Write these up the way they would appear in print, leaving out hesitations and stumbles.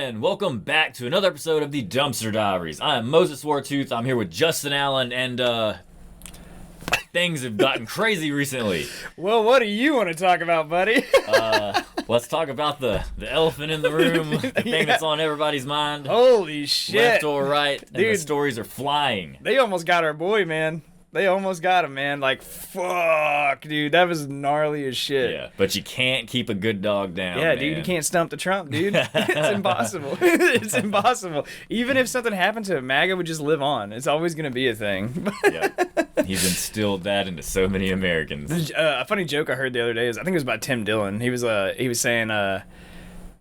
and welcome back to another episode of the Dumpster Diaries. I am Moses Wartooth. I'm here with Justin Allen, and things have gotten crazy recently. Well, what do you want to talk about, buddy? Let's talk about the elephant in the room, the thing that's on everybody's mind. Holy shit. Left or right, and Dude, the stories are flying. They almost got our boy, man. They almost got him, man. Like, fuck, dude. That was gnarly as shit. Yeah, but you can't keep a good dog down, Yeah, man. dude, you can't stump the Trump, dude. It's impossible. It's impossible. Even if something happened to him, MAGA would just live on. It's always going to be a thing. Yeah. He's instilled that into so many Americans. A funny joke I heard the other day is, I think it was about Tim Dillon. He was saying,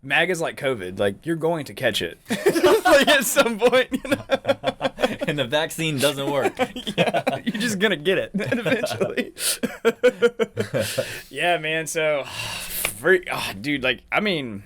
MAGA's like COVID. Like, you're going to catch it. Like, at some point, you know? And the vaccine doesn't work. Yeah, you're just gonna get it eventually. Yeah, man. So, dude, like, I mean,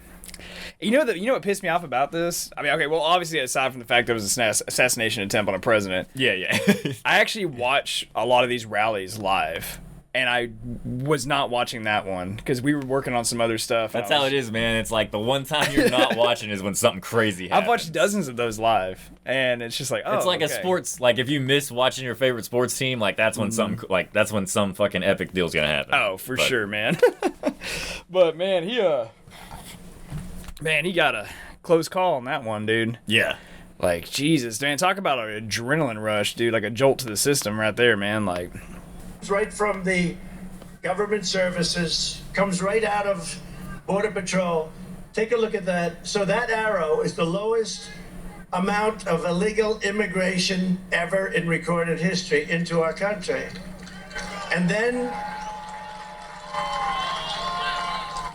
you know what pissed me off about this? I mean, okay, well, obviously, aside from the fact that it was an assassination attempt on a president. Yeah. I actually watch a lot of these rallies live. And I was not watching that one because we were working on some other stuff. That's how it is, man. It's like the one time you're not watching is when something crazy happens. I've watched dozens of those live, and it's just like, oh, it's like okay. a sports. Like if you miss watching your favorite sports team, like that's when that's when some fucking epic deal's gonna happen. Oh, for sure, man. But man, he got a close call on that one, dude. Yeah. Like, Jesus, man, talk about an adrenaline rush, dude. Like a jolt to the system right there, man. Like. Right from the government services, comes right out of Border Patrol. Take a look at that. So that arrow is the lowest amount of illegal immigration ever in recorded history into our country. And then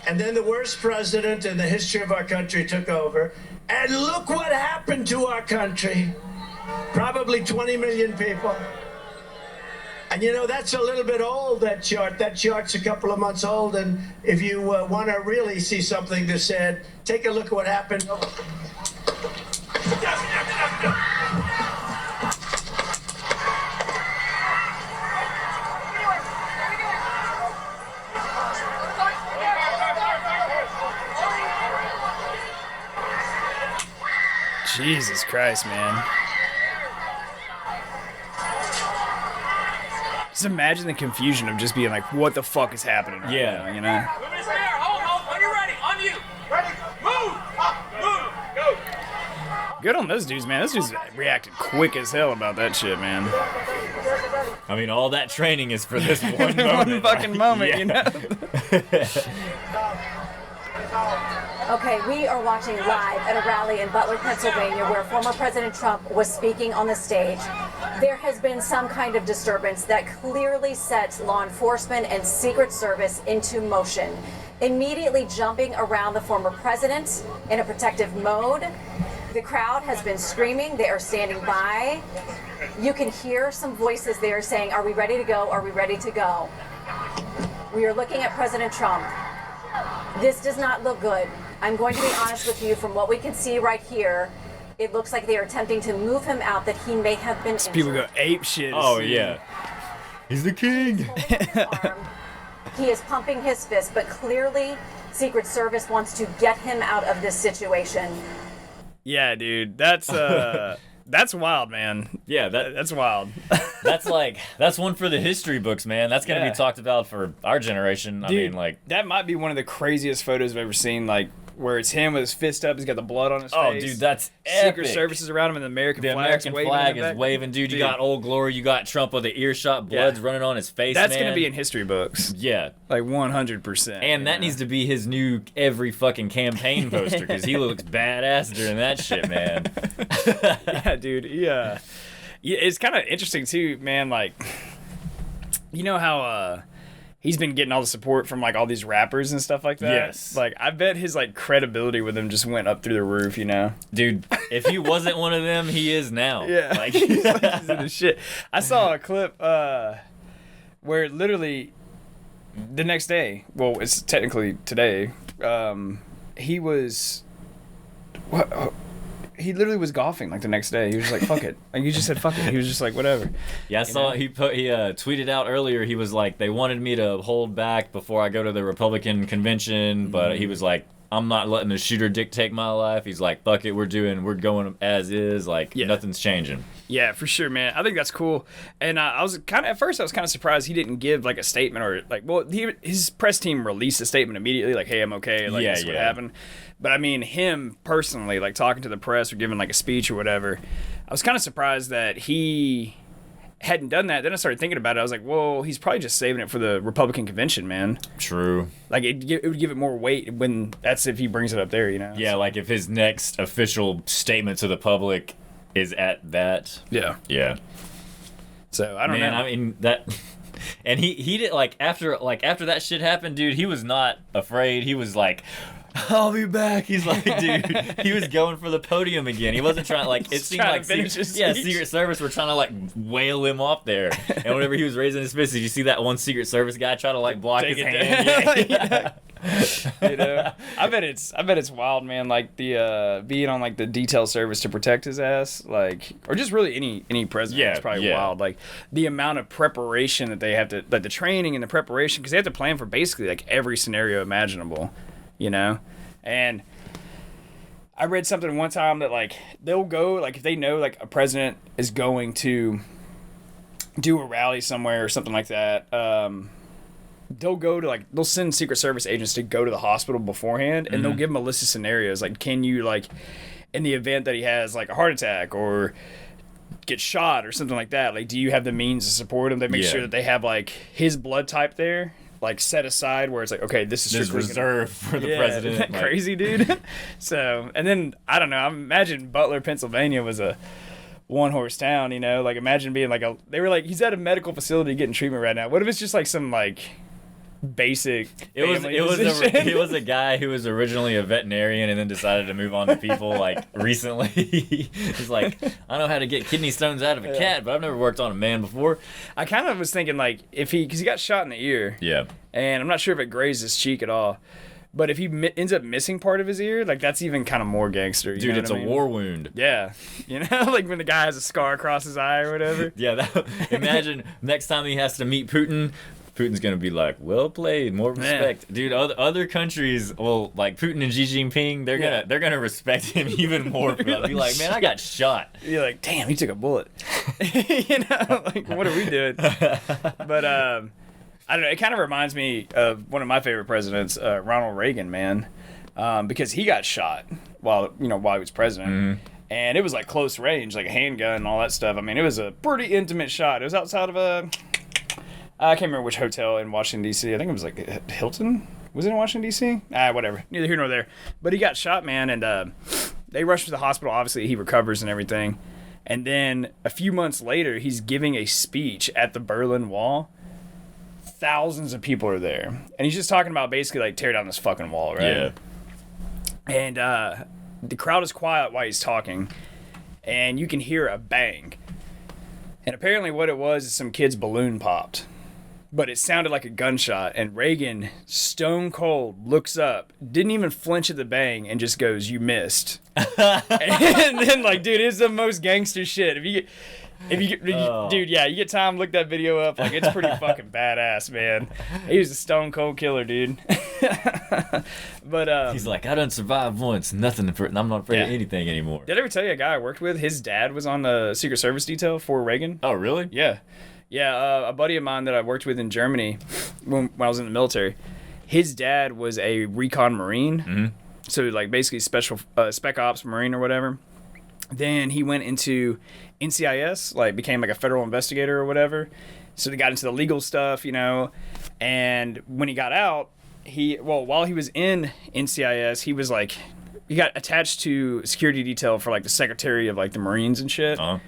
the worst president in the history of our country took over. And look what happened to our country. Probably 20 million people. And you know, that's a little bit old, that chart. That chart's a couple of months old, and if you want to really see something that's sad, take a look at what happened. Jesus Christ, man. Just imagine the confusion of just being like, what the fuck is happening right now, you know? Moving there. Hold. When you're ready. On you. Ready. Move. Move. Go. Good on those dudes, man. Those dudes reacted quick as hell about that shit, man. I mean, all that training is for this one moment. One fucking moment, Yeah. you know? Okay, we are watching live at a rally in Butler, Pennsylvania, where former President Trump was speaking on the stage. There has been some kind of disturbance that clearly sets law enforcement and Secret Service into motion, immediately jumping around the former president in a protective mode. The crowd has been screaming. They are standing by. You can hear some voices there saying, "Are we ready to go? Are we ready to go?" We are looking at President Trump. This does not look good. I'm going to be honest with you, from what we can see right here, it looks like they are attempting to move him out, that he may have been injured. People go ape shit. Oh yeah. He's the king. He is pumping his fist, but clearly Secret Service wants to get him out of this situation. Yeah, dude. That's wild, man. Yeah, That's wild. that's one for the history books, man. That's gonna Yeah. be talked about for our generation. I Dude, mean, like, that might be one of the craziest photos I've ever seen, like, where it's him with his fist up, he's got the blood on his oh, face. dude, that's Secret epic. Services around him, and the American The flag's American waving flag in the is back. waving, dude. You got Old Glory, you got Trump with the earshot, blood's running on his face. That's man. gonna be in history books, Yeah, like 100%. and that needs to be his new every fucking campaign poster because he looks badass during that shit, man. Yeah, dude. Yeah, it's kind of interesting too, man. Like, you know how he's been getting all the support from like all these rappers and stuff like that. Yes. Like, I bet his like credibility with them just went up through the roof. You know. Dude, if he wasn't one of them, he is now. Yeah. Like, He's in the shit. I saw a clip where literally the next day, well, it's technically today, he was he literally was golfing like the next day. He was just like, fuck it. Like, he just said fuck it. He was just like, whatever. yeah, I saw he tweeted out earlier. He was like, they wanted me to hold back before I go to the Republican convention, but he was like, I'm not letting the shooter dictate my life. He's like, fuck it, we're going as is. Like, nothing's changing. Yeah, for sure, man. I think that's cool. And at first I was kind of surprised he didn't give like a statement or like, well, his press team released a statement immediately, like, hey, I'm okay, like this is what happened. But I mean, him personally, like talking to the press or giving like a speech or whatever, I was kind of surprised that he hadn't done that. Then I started thinking about it. I was like, well, he's probably just saving it for the Republican convention, man. True. Like, it would give it more weight when if he brings it up there, you know? Yeah, so, like if his next official statement to the public is at that. Yeah. Yeah. So, I don't know. I mean, that... And he did, like after that shit happened, dude, he was not afraid. He was like, I'll be back. He's like, dude, he was going for the podium again. He wasn't trying to, like, it seemed like, Secret Service were trying to, like, whale him off there. And whenever he was raising his fist, did you see that one Secret Service guy try to, like, block his hand? Yeah. You know, I bet it's wild, man. Like the being on like the detail service to protect his ass, like, or just really any president. It's probably wild. Like the amount of preparation that they have to, like the training and the preparation, because they have to plan for basically like every scenario imaginable, you know. And I read something one time that like they'll go, like if they know like a president is going to do a rally somewhere or something like that, they'll send Secret Service agents to go to the hospital beforehand, and they'll give them a list of scenarios. Like, can you, like, in the event that he has, like, a heart attack or get shot or something like that, like, do you have the means to support him? They make sure that they have, like, his blood type there, like, set aside where it's like, okay, this is reserved for the president. Isn't that crazy, dude? So, and then, I don't know, I imagine Butler, Pennsylvania was a one-horse town, you know? Like, imagine being, like, they were like, he's at a medical facility getting treatment right now. What if it's just, like, some, like... basic it was a guy who was originally a veterinarian and then decided to move on to people like recently. He's like, I know how to get kidney stones out of a cat, but I've never worked on a man before. I kind of was thinking like because he got shot in the ear, and I'm not sure if it grazed his cheek at all, but if he ends up missing part of his ear, like that's even kind of more gangster, you dude. know It's what I mean? A war wound. Yeah, you know, like when the guy has a scar across his eye or whatever. Imagine next time he has to meet Putin's gonna be like, well played, more respect, dude. Other countries, well, like Putin and Xi Jinping, they're gonna respect him even more. For that. Be like, man, I got shot. You're like, damn, he took a bullet. You know, like what are we doing? But I don't know. It kind of reminds me of one of my favorite presidents, Ronald Reagan, man, because he got shot while he was president. And it was like close range, like a handgun and all that stuff. I mean, it was a pretty intimate shot. It was outside of I can't remember which hotel in Washington, D.C. I think it was like Hilton. Was it in Washington, D.C.? Whatever. Neither here nor there. But he got shot, man, and they rushed to the hospital. Obviously, he recovers and everything. And then a few months later, he's giving a speech at the Berlin Wall. Thousands of people are there. And he's just talking about basically, like, tear down this fucking wall, right? Yeah. And the crowd is quiet while he's talking. And you can hear a bang. And apparently what it was is some kid's balloon popped. But it sounded like a gunshot, and Reagan, stone cold, looks up, didn't even flinch at the bang, and just goes, "You missed." And then, like, dude, it's the most gangster shit. Dude, you get time, look that video up. Like, it's pretty fucking badass, man. He was a stone cold killer, dude. But he's like, I done survived once, I'm not afraid of anything anymore. Did I ever tell you a guy I worked with? His dad was on the Secret Service detail for Reagan. Oh, really? Yeah. Yeah, a buddy of mine that I worked with in Germany when I was in the military, his dad was a recon Marine, so like basically special spec ops Marine or whatever. Then he went into NCIS, like became like a federal investigator or whatever. So they got into the legal stuff, you know. And when he got out, while he was in NCIS, he got attached to security detail for like the secretary of like the Marines and shit. Uh-huh.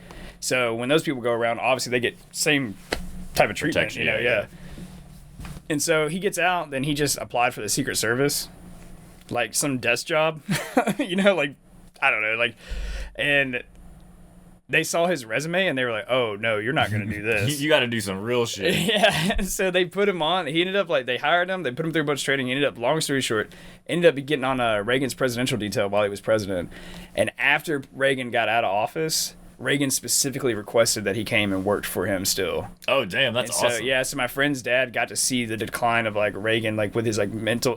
So when those people go around, obviously they get same type of treatment, protection, you know, yeah. And so he gets out, then he just applied for the Secret Service, like some desk job, you know, like, I don't know, like, and they saw his resume and they were like, oh, no, you're not going to do this. You got to do some real shit. Yeah, so they put him on. He ended up, like, they hired him. They put him through a bunch of training. He ended up, long story short, ended up getting on Reagan's presidential detail while he was president. And after Reagan got out of office, Reagan specifically requested that he came and worked for him still. Oh damn, that's And awesome. So my friend's dad got to see the decline of like Reagan, like with his like mental,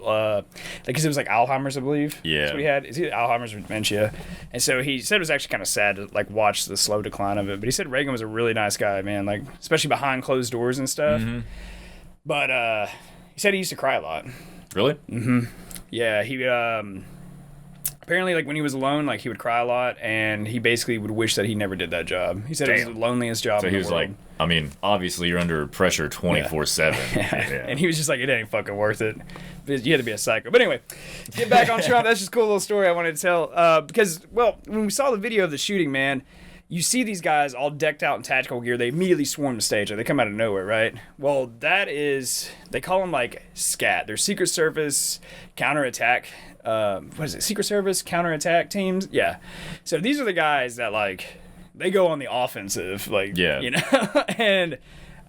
because it was like Alzheimer's, I believe. Yeah. That's what he had. Is he Alzheimer's or dementia? And so he said it was actually kind of sad to like watch the slow decline of it. But he said Reagan was a really nice guy, man. Like especially behind closed doors and stuff. Mm-hmm. But he said he used to cry a lot. Really? Yeah, he apparently like when he was alone, like he would cry a lot, and he basically would wish that he never did that job. He said it was Damn. the loneliest job So in he the was world. like, I mean, obviously you're under pressure 24/7. Yeah. And he was just like, it ain't fucking worth it. You had to be a psycho. But anyway, get back on Trump. That's just a cool little story I wanted to tell. Because, well, when we saw the video of the shooting, man, you see these guys all decked out in tactical gear. They immediately swarm the stage. Like, they come out of nowhere, right? Well, that is, they call them like SCAT. They're Secret Service counterattack. What is it? Secret Service counterattack teams? Yeah. So these are the guys that like, they go on the offensive. Like, Yeah. you know? And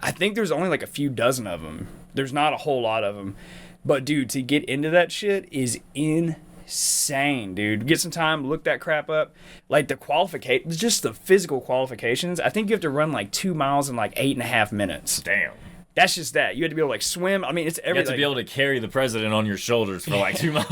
I think there's only like a few dozen of them. There's not a whole lot of them. But dude, to get into that shit is insane, dude. Get some time, look that crap up. Like just the physical qualifications. I think you have to run like 2 miles in like 8.5 minutes. Damn. That's just that. You had to be able to like swim. I mean, it's You everything. have to be able to carry the president on your shoulders for like 2 miles.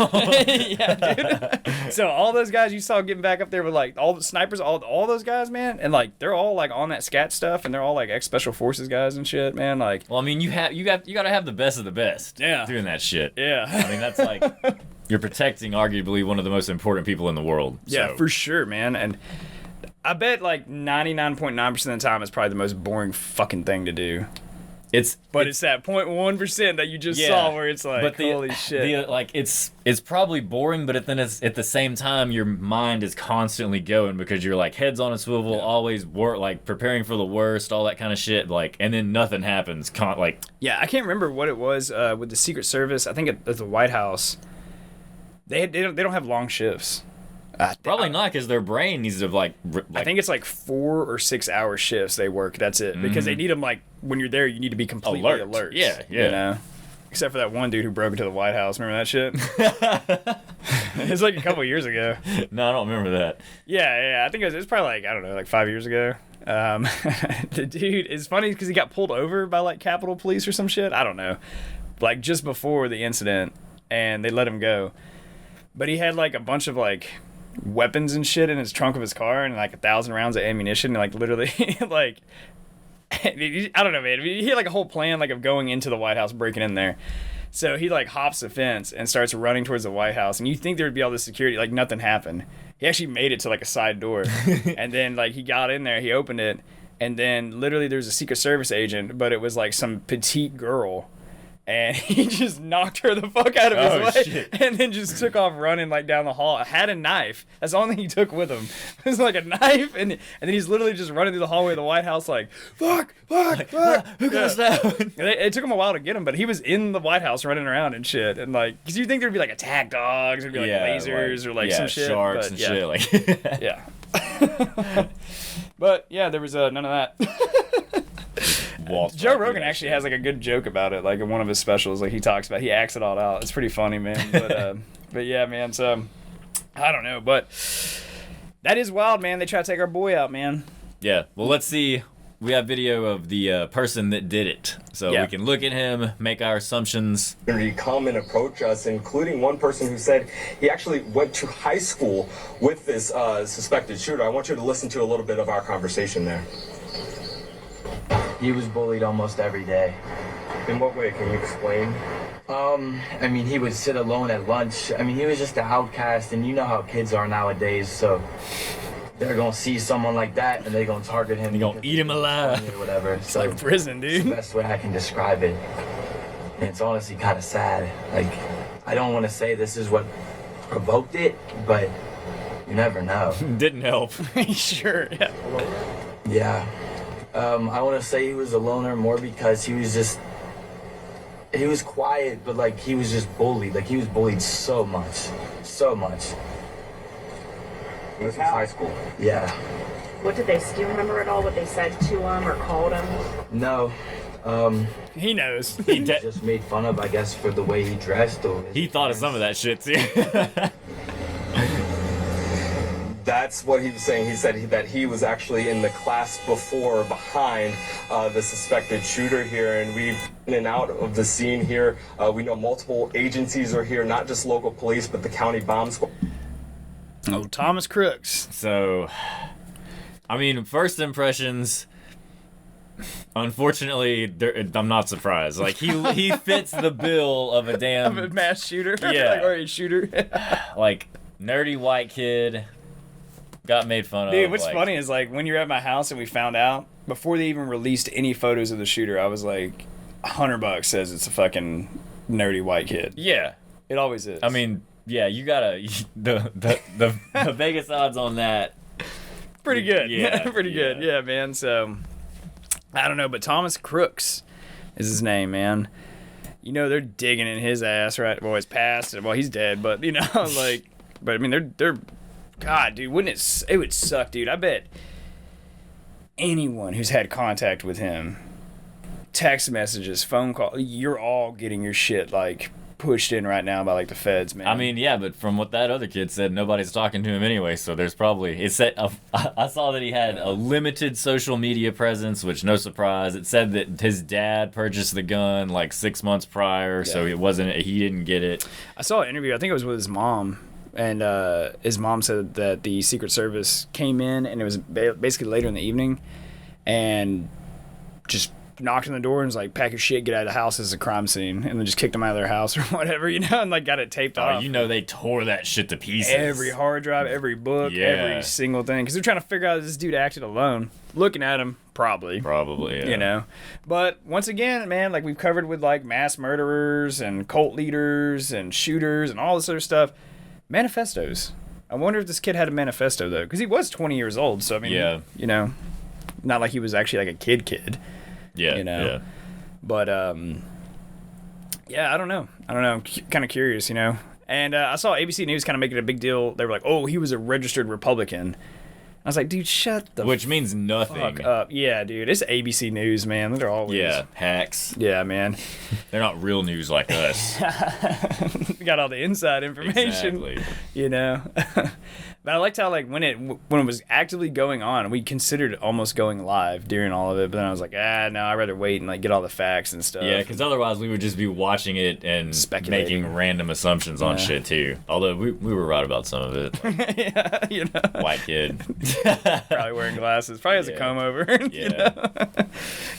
Yeah, dude. So all those guys you saw getting back up there with like all the snipers, all those guys, man, and like they're all like on that SCAT stuff, and they're all like ex-special forces guys and shit, man. Like, Well, I mean, you got to have the best of the best. Yeah. Doing that shit. yeah. I mean, that's like you're protecting arguably one of the most important people in the world. Yeah, So. for sure, man. And I bet like 99.9% of the time it's probably the most boring fucking thing to do. But it's that 0.1% that you just saw where it's like, holy shit. Like it's probably boring, but then it's at the same time your mind is constantly going because you're like heads on a swivel, always like preparing for the worst, all that kind of shit. Like, and then nothing happens. Yeah, I can't remember what it was with the Secret Service. I think at the White House, they don't have long shifts. Probably not because their brain needs to like. I think it's like 4 or 6 hour shifts they work. That's it. Because they need them like when you're there, you need to be completely alert. Yeah. You know? Except for that one dude who broke into the White House. Remember that shit? It was like a couple years ago. No, I don't remember that. Yeah. I think it was probably like, I don't know, like 5 years ago. The dude, it's funny because he got pulled over by like Capitol Police or some shit. I don't know. Like just before the incident, and they let him go. But he had like a bunch of like weapons and shit in his trunk of his car and like 1,000 rounds of ammunition and like literally like I don't know, man. He had like a whole plan like of going into the White House, breaking in there. So he like hops the fence and starts running towards the White House, and you think there would be all this security, like nothing happened. He actually made it to like a side door, and then like he got in there, he opened it, and then literally there's a Secret Service agent, but it was like some petite girl. And he just knocked her the fuck out of his way, shit. and then just took off running like down the hall. Had a knife. That's the only thing he took with him. It was like a knife, and then he's literally just running through the hallway of the White House like, fuck. Who goes down? It took him a while to get him, but he was in the White House running around and shit. And like, because you think there'd be like attack dogs, there'd be like lasers or like some shit. Sharks but, and shit. Like, yeah. But yeah, there was none of that. Joe Rogan actually has like a good joke about it, like in one of his specials. Like he talks about, he acts it all out. It's pretty funny, man. But yeah, man. So I don't know, but that is wild, man. They try to take our boy out, man. Yeah. Well, let's see. We have video of the person that did it, so we can look at him, make our assumptions. Come and approach us, including one person who said he actually went to high school with this suspected shooter. I want you to listen to a little bit of our conversation there. He was bullied almost every day. In what way? Can you explain? I mean, he would sit alone at lunch. I mean, he was just an outcast, and you know how kids are nowadays, so they're gonna see someone like that, and they're gonna target him. You're gonna eat him alive. Or whatever. It's like prison, It's the dude. best way I can describe it. And it's honestly kind of sad. Like, I don't want to say this is what provoked it, but you never know. Didn't help. Sure, yeah. Yeah. I want to say he was a loner more because he was quiet, but like he was just bullied. Like he was bullied so much. This was high school. Yeah. What did they, do you remember at all what they said to him or called him? No. He knows. Just made fun of, I guess, for the way he dressed. Or He thought of some of that shit too. That that's what he was saying. He said that he was actually in the class before, behind the suspected shooter here, and we've been in and out of the scene here. We know multiple agencies are here, not just local police, but the county bomb squad. Oh, Thomas Crooks. So, I mean, first impressions. Unfortunately, I'm not surprised. Like he fits the bill of a damn Of a mass shooter. Yeah. Or a shooter. like nerdy white kid. Got made fun of. Dude, what's funny is like when you're at my house and we found out before they even released any photos of the shooter, I was like, $100 says it's a fucking nerdy white kid. Yeah, it always is. I mean, yeah, you gotta the Vegas odds on that. Pretty good. Yeah, pretty good. Yeah, man. So I don't know, but Thomas Crooks is his name, man. You know they're digging in his ass, right? Well, he's passed. Well, he's dead, but you know, like, but I mean, they're. God, dude, it would suck, dude. I bet anyone who's had contact with him, text messages, phone call, you're all getting your shit like pushed in right now by like the feds, man. I mean, yeah, but from what that other kid said, nobody's talking to him anyway. So there's probably it said I saw that he had a limited social media presence, which no surprise. It said that his dad purchased the gun like 6 months prior, so he didn't get it. I saw an interview. I think it was with his mom. And his mom said that the Secret Service came in, and it was basically later in the evening, and just knocked on the door and was like, pack your shit, get out of the house, this is a crime scene, and then just kicked them out of their house or whatever, you know, and like got it taped off. You know they tore that shit to pieces. Every hard drive, every book, every single thing, because they're trying to figure out if this dude acted alone. Looking at him, probably, yeah. You know. But once again, man, like we've covered with like mass murderers and cult leaders and shooters and all this other stuff. Manifestos. I wonder if this kid had a manifesto, though, because he was 20 years old, so I mean, you know, not like he was actually like a kid. Yeah, you know. Yeah. But, yeah, I don't know. Kind of curious, you know. And I saw ABC News kind of making a big deal. They were like, oh, he was a registered Republican. I was like, dude, shut the Which means nothing. fuck up. Yeah, dude, it's ABC News, man. They're always hacks. Yeah, man. They're not real news like us. Got all the inside information. Exactly. You know. But I liked how like when it was actively going on, we considered almost going live during all of it. But then I was like, no, I'd rather wait and like get all the facts and stuff. Yeah, because otherwise we would just be watching it and making random assumptions on shit too. Although we were right about some of it. Like, yeah, you know. White kid. Probably wearing glasses. Probably has a comb over. Yeah. You know?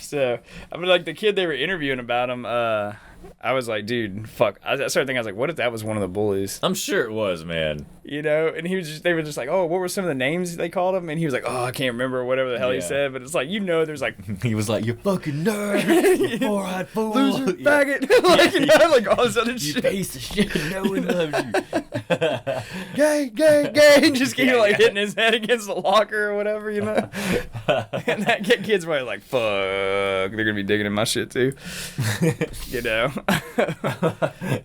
So I mean, like the kid they were interviewing about him. I was like, dude, fuck. I started thinking, I was like, what if that was one of the bullies? I'm sure it was, man. You know, and they were just like, oh, what were some of the names they called him? And he was like, oh, I can't remember whatever the hell he said. But it's like, you know, there's like, he was like, you fucking nerd, you four-eyed fool, loser, faggot, like, you know, like all this other shit. You piece of shit, no one loves you. Gay, and just keep like hitting his head against the locker or whatever, you know. And that kid's probably like, fuck, they're gonna be digging in my shit too, you know.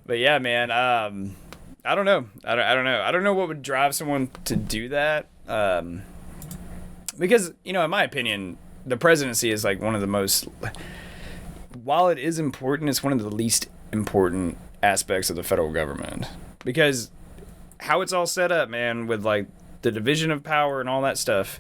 But yeah, man, I don't know. I don't know what would drive someone to do that. Because, you know, in my opinion, the presidency is like one of the most, while it is important, it's one of the least important aspects of the federal government. Because how it's all set up, man, with like the division of power and all that stuff,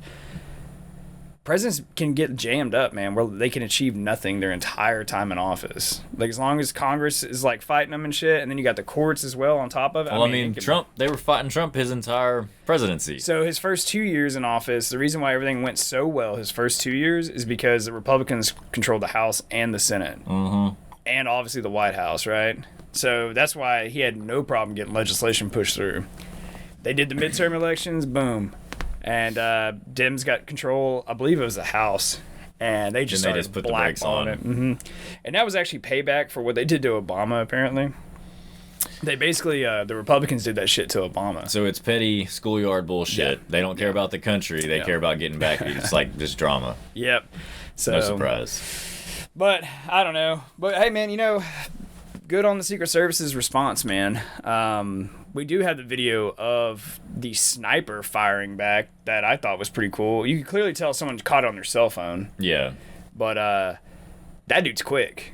presidents can get jammed up, man, where they can achieve nothing their entire time in office. Like, as long as Congress is, like, fighting them and shit, and then you got the courts as well on top of it. Well, I mean Trump, they were fighting Trump his entire presidency. So his first 2 years in office, the reason why everything went so well his first 2 years is because the Republicans controlled the House and the Senate. Mm-hmm. And obviously the White House, right? So that's why he had no problem getting legislation pushed through. They did the midterm elections, boom. And Dems got control, I believe it was the House, and they just put the brakes on it. Mm-hmm. And that was actually payback for what they did to Obama, apparently. They basically, the Republicans did that shit to Obama. So it's petty schoolyard bullshit. Yeah. They don't care about the country. They care about getting back. It's like just drama. Yep. So, no surprise. But, I don't know. But, hey, man, you know, good on the Secret Service's response, man. We do have the video of the sniper firing back that I thought was pretty cool. You could clearly tell someone caught it on their cell phone. Yeah. But that dude's quick.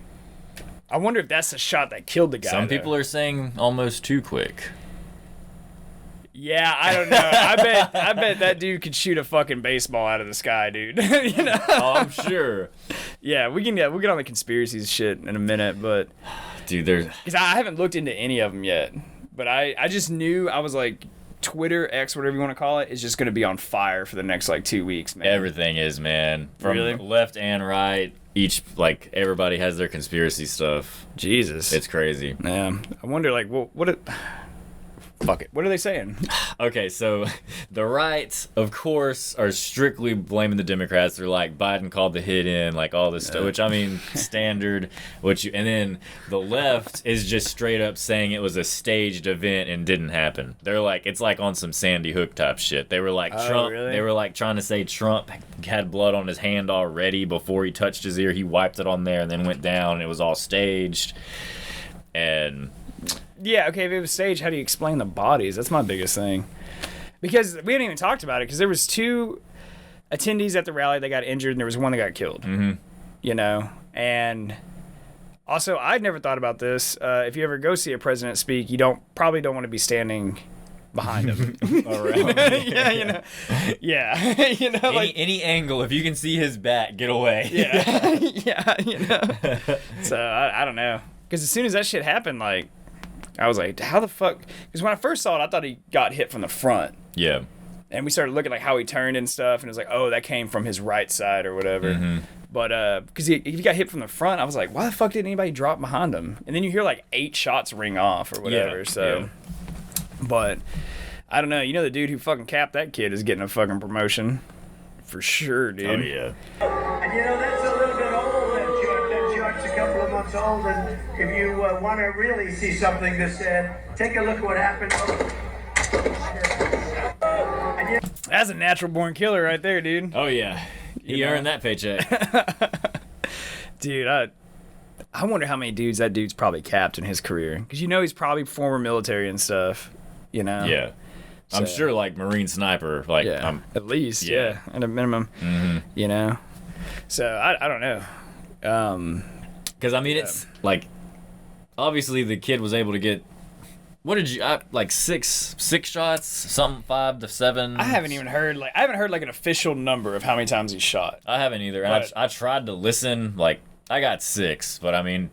I wonder if that's the shot that killed the guy. Some people are saying almost too quick. Yeah, I don't know. I bet that dude could shoot a fucking baseball out of the sky, dude. You know? Oh, I'm sure. Yeah, we'll get on the conspiracies shit in a minute, but Dude, there's because I haven't looked into any of them yet. But I just knew, I was like, Twitter, X, whatever you want to call it, is just going to be on fire for the next like 2 weeks, man. everything is, man. From Really? left and right, each like everybody has their conspiracy stuff. Jesus. It's crazy. Yeah. I wonder, like, fuck it. What are they saying? Okay, so the right, of course, are strictly blaming the Democrats. They're like, Biden called the hit in, like all this stuff, which I mean, standard. And then the left is just straight up saying it was a staged event and didn't happen. They're like, it's like on some Sandy Hook type shit. They were like, Trump. Really? They were like trying to say Trump had blood on his hand already before he touched his ear. He wiped it on there and then went down. And it was all staged. And Yeah, okay, if it was staged, how do you explain the bodies? That's my biggest thing. Because we hadn't even talked about it, because there was 2 attendees at the rally that got injured, and there was one that got killed. Mm-hmm. You know? And also, I'd never thought about this. If you ever go see a president speak, you probably don't want to be standing behind him. around. Yeah, you know? Yeah. You know, Any angle, if you can see his back, get away. Yeah. Yeah, you know? So, I don't know. Because as soon as that shit happened, like, I was like, how the fuck? Because when I first saw it, I thought he got hit from the front. Yeah. And we started looking like how he turned and stuff, and it was like, oh, that came from his right side or whatever. Mm-hmm. But because if he got hit from the front, I was like, why the fuck didn't anybody drop behind him? And then you hear like 8 shots ring off or whatever. Yeah, So, yeah. But I don't know. You know, the dude who fucking capped that kid is getting a fucking promotion for sure, dude. Oh, yeah. And you know, that's a little bit old, that joke's a couple of months old, and if you want to really see something that's said, take a look at what happened. That's a natural born killer right there, dude. Oh, yeah. He earned that paycheck. Dude, I wonder how many dudes that dude's probably capped in his career. Because you know he's probably former military and stuff, you know? Yeah. I'm So- sure, like, Marine sniper, like, Yeah, at least, yeah. yeah, at a minimum, you know? So, I don't know. because, I mean, it's, like, obviously the kid was able to get, what did you, like, six shots? Something, 5 to 7? I haven't heard an official number of how many times he's shot. I haven't either. And I tried to listen, like, I got 6, but, I mean,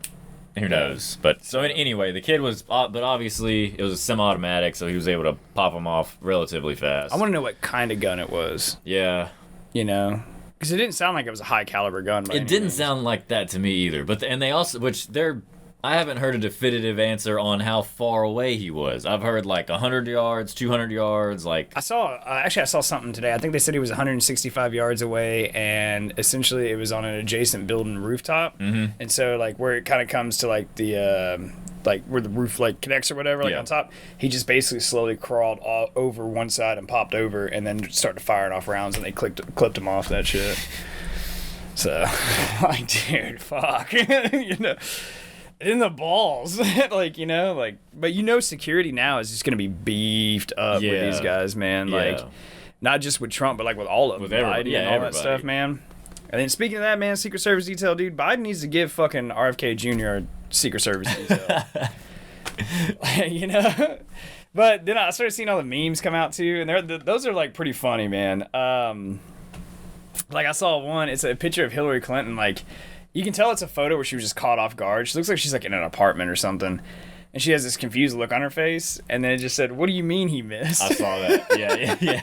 who knows? But, so, anyway, the kid was, but obviously, it was a semi-automatic, so he was able to pop them off relatively fast. I want to know what kind of gun it was, Yeah. you know? Because it didn't sound like it was a high caliber gun. by It any didn't means. sound like that to me either. But and they also, I haven't heard a definitive answer on how far away he was. I've heard like 100 yards, 200 yards, like. I saw something today. I think they said he was 165 yards away, and essentially it was on an adjacent building rooftop. Mm-hmm. And so, like, where it kind of comes to like the like where the roof like connects or whatever, like Yeah. on top, he just basically slowly crawled over one side and popped over, and then started firing off rounds, and they clipped him off that shit. So, like, dude, fuck, you know. In the balls, like, you know, like, but you know, security now is just gonna be beefed up with these guys, man. Like, Yeah. not just with Trump, but like with all of them, everybody, Biden yeah, and all everybody. that stuff, man. And then speaking of that, man, Secret Service detail, dude, Biden needs to give fucking RFK Jr. a Secret Service detail. You know. But then I started seeing all the memes come out too, and those are like pretty funny, man. Like I saw one, it's a picture of Hillary Clinton, like. You can tell it's a photo where she was just caught off guard. She looks like she's like in an apartment or something. And she has this confused look on her face. And then it just said, "What do you mean he missed?" I saw that. Yeah.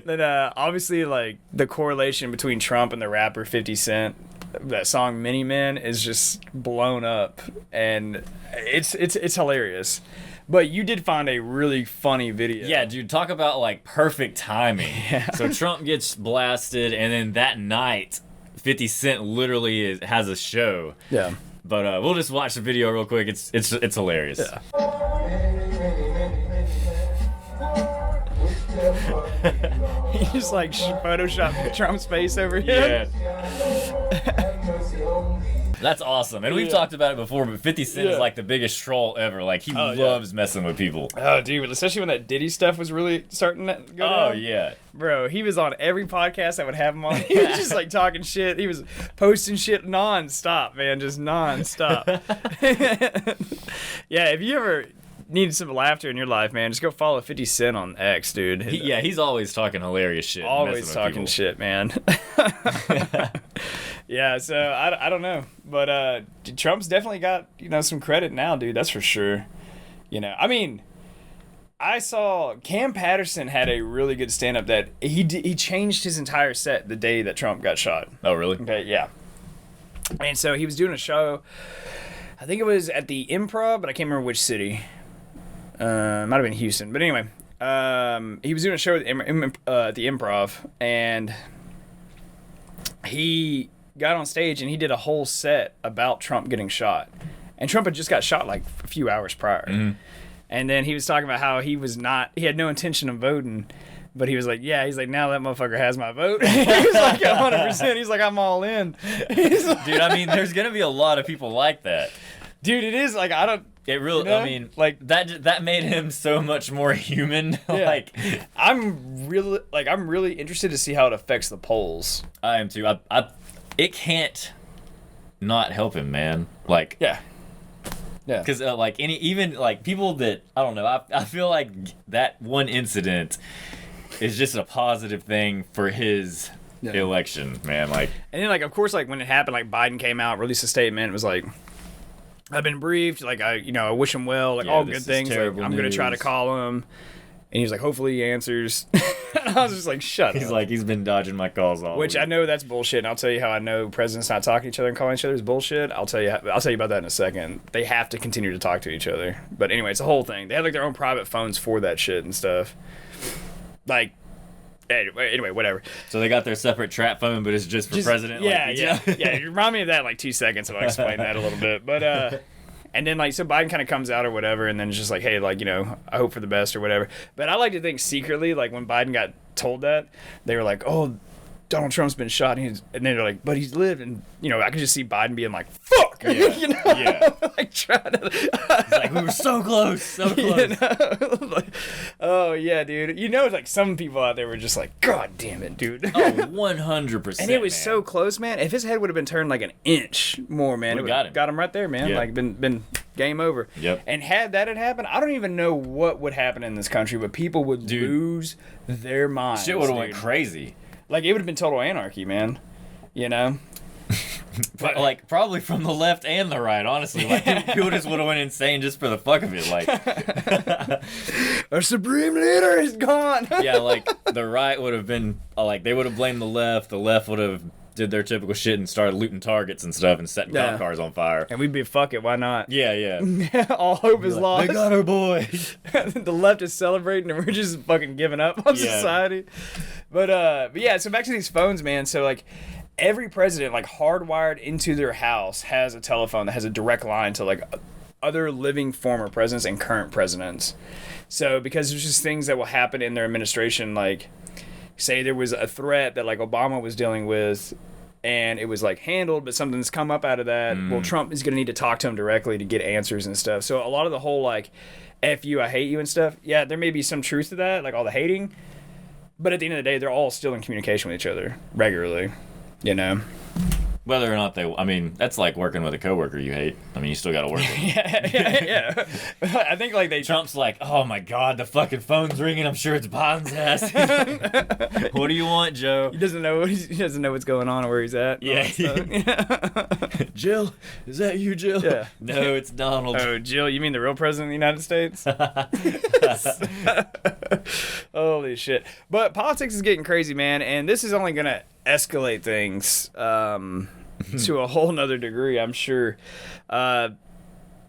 Then obviously, like, the correlation between Trump and the rapper 50 Cent, that song Mini Men, is just blown up. And it's hilarious. But you did find a really funny video. Yeah, dude, talk about like perfect timing. Yeah. So Trump gets blasted, and then that night, 50 Cent literally has a show. Yeah. But we'll just watch the video real quick. It's hilarious. Yeah. He just like photoshopped Trump's face over here. Yeah. That's awesome. And we've talked about it before, but 50 Cent is like the biggest troll ever. Like, he loves messing with people. Oh, dude, especially when that Diddy stuff was really starting to go down. Oh, yeah. Bro, he was on every podcast that would have him on. He was just like talking shit. He was posting shit non-stop, man. Just non-stop. Yeah, if you ever... need some laughter in your life, man, just go follow 50 Cent on X, dude. He's always talking hilarious shit. Always talking shit, man. Yeah, so I don't know. But Trump's definitely got, some credit now, dude. That's for sure. I mean, I saw Cam Patterson had a really good stand-up that he changed his entire set the day that Trump got shot. Oh, really? Okay, yeah. And so he was doing a show, I think it was at the Improv, but I can't remember which city. Might have been Houston. But anyway, he was doing a show at the Improv, and he got on stage and he did a whole set about Trump getting shot. And Trump had just got shot like a few hours prior. Mm-hmm. And then he was talking about how he had no intention of voting, but he was like, he's like, now that motherfucker has my vote. He was like 100%. He's like, I'm all in. Like, dude, I mean, there's going to be a lot of people like that. Dude, it is like, it really, I mean, like that made him so much more human. Yeah. Like, I'm really interested to see how it affects the polls. I am too. It can't not help him, man. Like, yeah. Because even people that I don't know, I feel like that one incident is just a positive thing for his election, man. Like, and then of course when it happened, Biden came out, released a statement. It was like, I've been briefed. I wish him well. All good things. I'm gonna try to call him. And he was like, hopefully he answers. And I was just like, shut up. He's like, he's been dodging my calls all Which week. I know that's bullshit. And I'll tell you how I know presidents not talking to each other and calling each other is bullshit. I'll tell you about that in a second. They have to continue to talk to each other. But anyway, it's a whole thing. They have their own private phones for that shit and stuff. Anyway, whatever. So they got their separate trap phone, but it's just for president? Yeah. You remind me of that in 2 seconds, and I'll explain that a little bit. But, and then, so Biden kind of comes out or whatever, and then it's just like, hey, I hope for the best or whatever. But I like to think secretly, when Biden got told that, they were like, oh, Donald Trump's been shot. And then they're like, but he's lived. And, I could just see Biden being like, fuck. Yeah. Yeah. Trying to. He's like, we were so close. So close. Oh, yeah, dude. Some people out there were just like, God damn it, dude. Oh, 100%. And it was so close, man. If his head would have been turned an inch more, man, it would have got him right there, man. Yeah. Been game over. Yep. And had that happened, I don't even know what would happen in this country, but people would lose their minds. Shit would have went crazy. It would have been total anarchy, man. But probably from the left and the right, honestly. People just would have went insane just for the fuck of it. Our supreme leader is gone. Yeah, the right would have been they would have blamed the left would have did their typical shit and started looting targets and stuff and setting cop cars on fire. And we'd be, fuck it, why not? Yeah. All hope is lost. They got our boy. The left is celebrating and we're just fucking giving up on society. But yeah, so back to these phones, man. So every president, hardwired into their house, has a telephone that has a direct line to other living former presidents and current presidents. So because there's just things that will happen in their administration, say there was a threat that Obama was dealing with and it was handled, but something's come up out of that. Well, Trump is going to need to talk to him directly to get answers and stuff. So a lot of the whole F you, I hate you and stuff. Yeah, there may be some truth to that, all the hating. But at the end of the day, they're all still in communication with each other regularly, Whether or not that's like working with a coworker you hate. You still got to work with them. yeah. I think Trump's like, oh my God, the fucking phone's ringing. I'm sure it's Biden's ass. What do you want, Joe? He doesn't know what's going on or where he's at. Yeah. Jill, is that you, Jill? Yeah. No, it's Donald. Oh, Jill, you mean the real president of the United States? Holy shit. But politics is getting crazy, man, and this is only gonna escalate things to a whole nother degree, I'm sure. But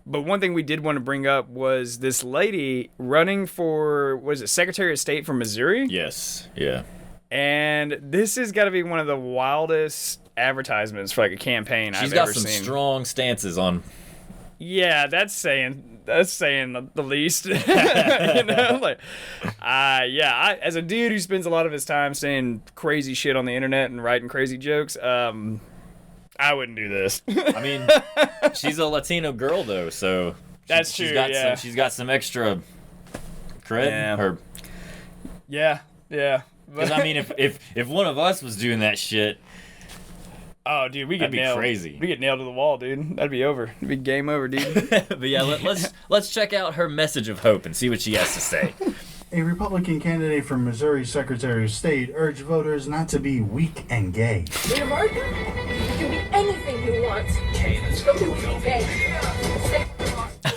one thing we did want to bring up was this lady running for, Secretary of State from Missouri? Yes, yeah. And this has got to be one of the wildest advertisements for a campaign I've ever seen. She's got some strong stances on. Yeah, that's saying the least. As a dude who spends a lot of his time saying crazy shit on the internet and writing crazy jokes, I wouldn't do this. She's a Latino girl though, so that's true. She's got some extra cred. Yeah. Because if one of us was doing that shit, Oh, dude, we get That'd be nailed. crazy. We get nailed to the wall, dude. That'd be over. It'd be game over, dude. But yeah, let's check out her message of hope and see what she has to say. A Republican candidate for Missouri Secretary of State urged voters not to be weak and gay. In America, you can be anything you want. Okay, let's go do it. Okay.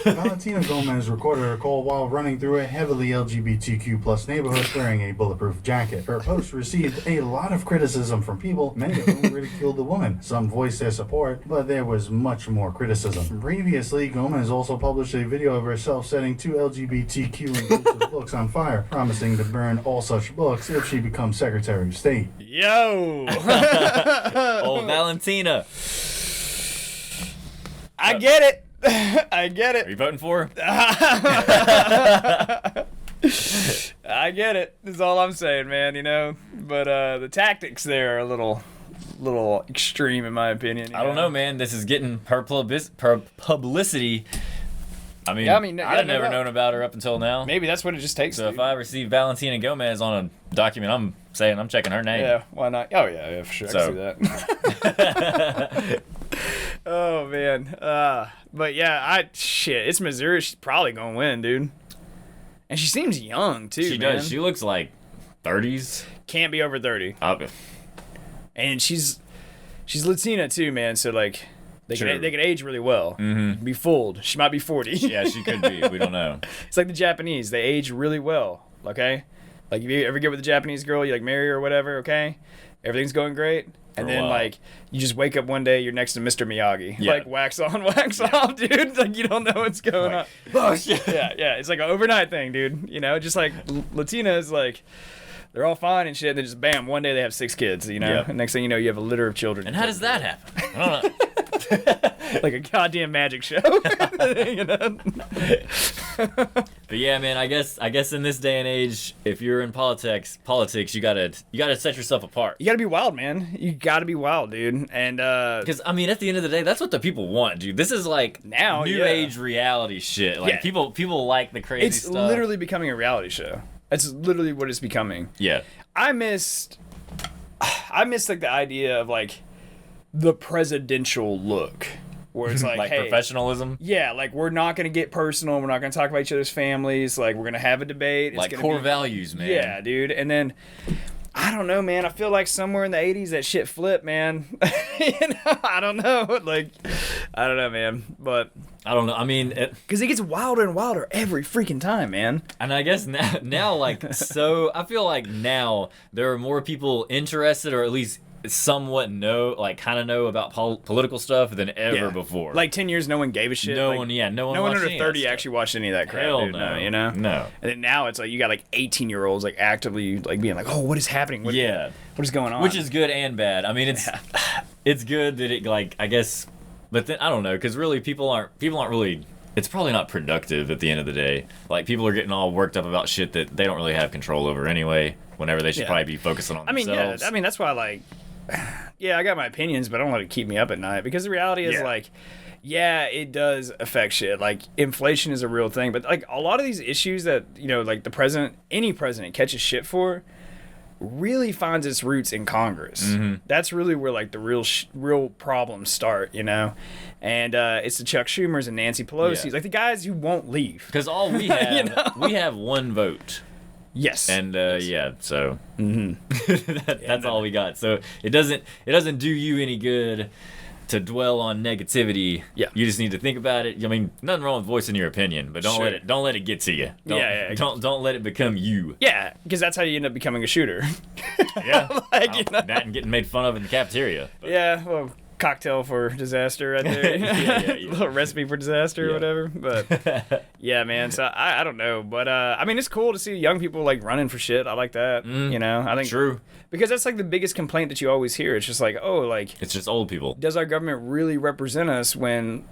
Valentina Gomez recorded her call while running through a heavily LGBTQ plus neighborhood wearing a bulletproof jacket. Her post received a lot of criticism from people, many of whom ridiculed the woman. Some voiced their support, but there was much more criticism. Previously, Gomez also published a video of herself setting 2 LGBTQ inclusive books on fire, promising to burn all such books if she becomes Secretary of State. Yo! Oh, Valentina. I get it. I get Are it. you voting for her? I get it. That's all I'm saying, man, you know? But the tactics there are a little extreme, in my opinion. I don't know, man. This is getting her publicity. I mean, Yeah, I mean, yeah, I'd no never doubt. known about her up until now. Maybe that's what it just takes. So dude. if I receive Valentina Gomez on a document, I'm saying I'm checking her name. Yeah, why not? Oh, yeah, for sure. I So- can see that. Oh, man. But yeah, it's Missouri. She's probably going to win, dude. And she seems young, too, She man. does. She looks like 30s. Can't be over 30. And she's Latina, too, man. So, like, they Sure. can age really well. Mm-hmm. Be fooled. She might be 40. Yeah, she could be. We don't know. It's like the Japanese. They age really well, okay? Like, if you ever get with a Japanese girl, you, like, marry her or whatever, okay? Everything's going great. And For a then, while. like, you just wake up one day, you're next to Mr. Miyagi. Yeah. Like, wax on, wax off, dude. Like, you don't know what's going on. Oh, shit. Yeah. It's like an overnight thing, dude. You know, just like Latinas, like, they're all fine and shit. And then just, bam, one day they have 6 kids, you know? Yeah. And next thing you know, you have a litter of children. And how does that happen? I don't know. Like a goddamn magic show. You know? But yeah, man, I guess in this day and age, if you're in politics, you gotta set yourself apart. You gotta be wild, man. You gotta be wild, dude. And Because I mean, at the end of the day, that's what the people want, dude. This is like Now, new yeah. age reality shit. Like Yeah. people like the crazy it's stuff. literally becoming a reality show. That's literally what it's becoming. Yeah. I missed like the idea of like the presidential look, where it's like, Like hey, professionalism. yeah, like we're not gonna get personal. We're not gonna talk about each other's families. Like we're gonna have a debate. It's Like gonna core be- values, man. Yeah, dude. And then I don't know, man. I feel like somewhere in the 80s that shit flipped, man. You know, I don't know. Like, I don't know, man. But I don't know. I mean, because it gets wilder and wilder every freaking time, man. and I guess now like, so I feel like now there are more people interested, or at least somewhat kind of know about political stuff than ever Yeah. before. Like 10 years, no one gave a shit. no Like, one no one watched under any of that 30 stuff. actually watched any of that crap. Hell dude, no. you know? No. And then now it's like you got like 18-year-olds like actively like being like, oh, what is happening? What is going on? Which is good and bad. I mean, it's good that it, like, I guess, but then I don't know, because really people aren't really. It's probably not productive at the end of the day. Like, people are getting all worked up about shit that they don't really have control over anyway. Whenever they should Yeah. probably be focusing on themselves. I mean, that's why like, yeah, I got my opinions, but I don't let it keep me up at night because the reality is like, yeah, it does affect shit. Like inflation is a real thing, but like a lot of these issues that, you know, like any president catches shit for really finds its roots in Congress. Mm-hmm. That's really where like the real problems start, you know? And it's the Chuck Schumers and Nancy Pelosi's, Yeah. like the guys who won't leave. Because all we have, You know? we have one vote. Yes. And yeah, so that's all we got. So it doesn't do you any good to dwell on negativity. Yeah. You just need to think about it. I mean, nothing wrong with voicing your opinion, but don't let it get to you. Don't let it become you. Yeah, because that's how you end up becoming a shooter. Yeah. Like, you know? That and getting made fun of in the cafeteria. But Yeah, well, cocktail for disaster right there. Yeah. Little recipe for disaster or whatever. But yeah, man. So I don't know, but I mean, it's cool to see young people like running for shit. I like that. You know, I think True. because that's like the biggest complaint that you always hear. It's just like, oh, like It's just old people. does our government really represent us when They're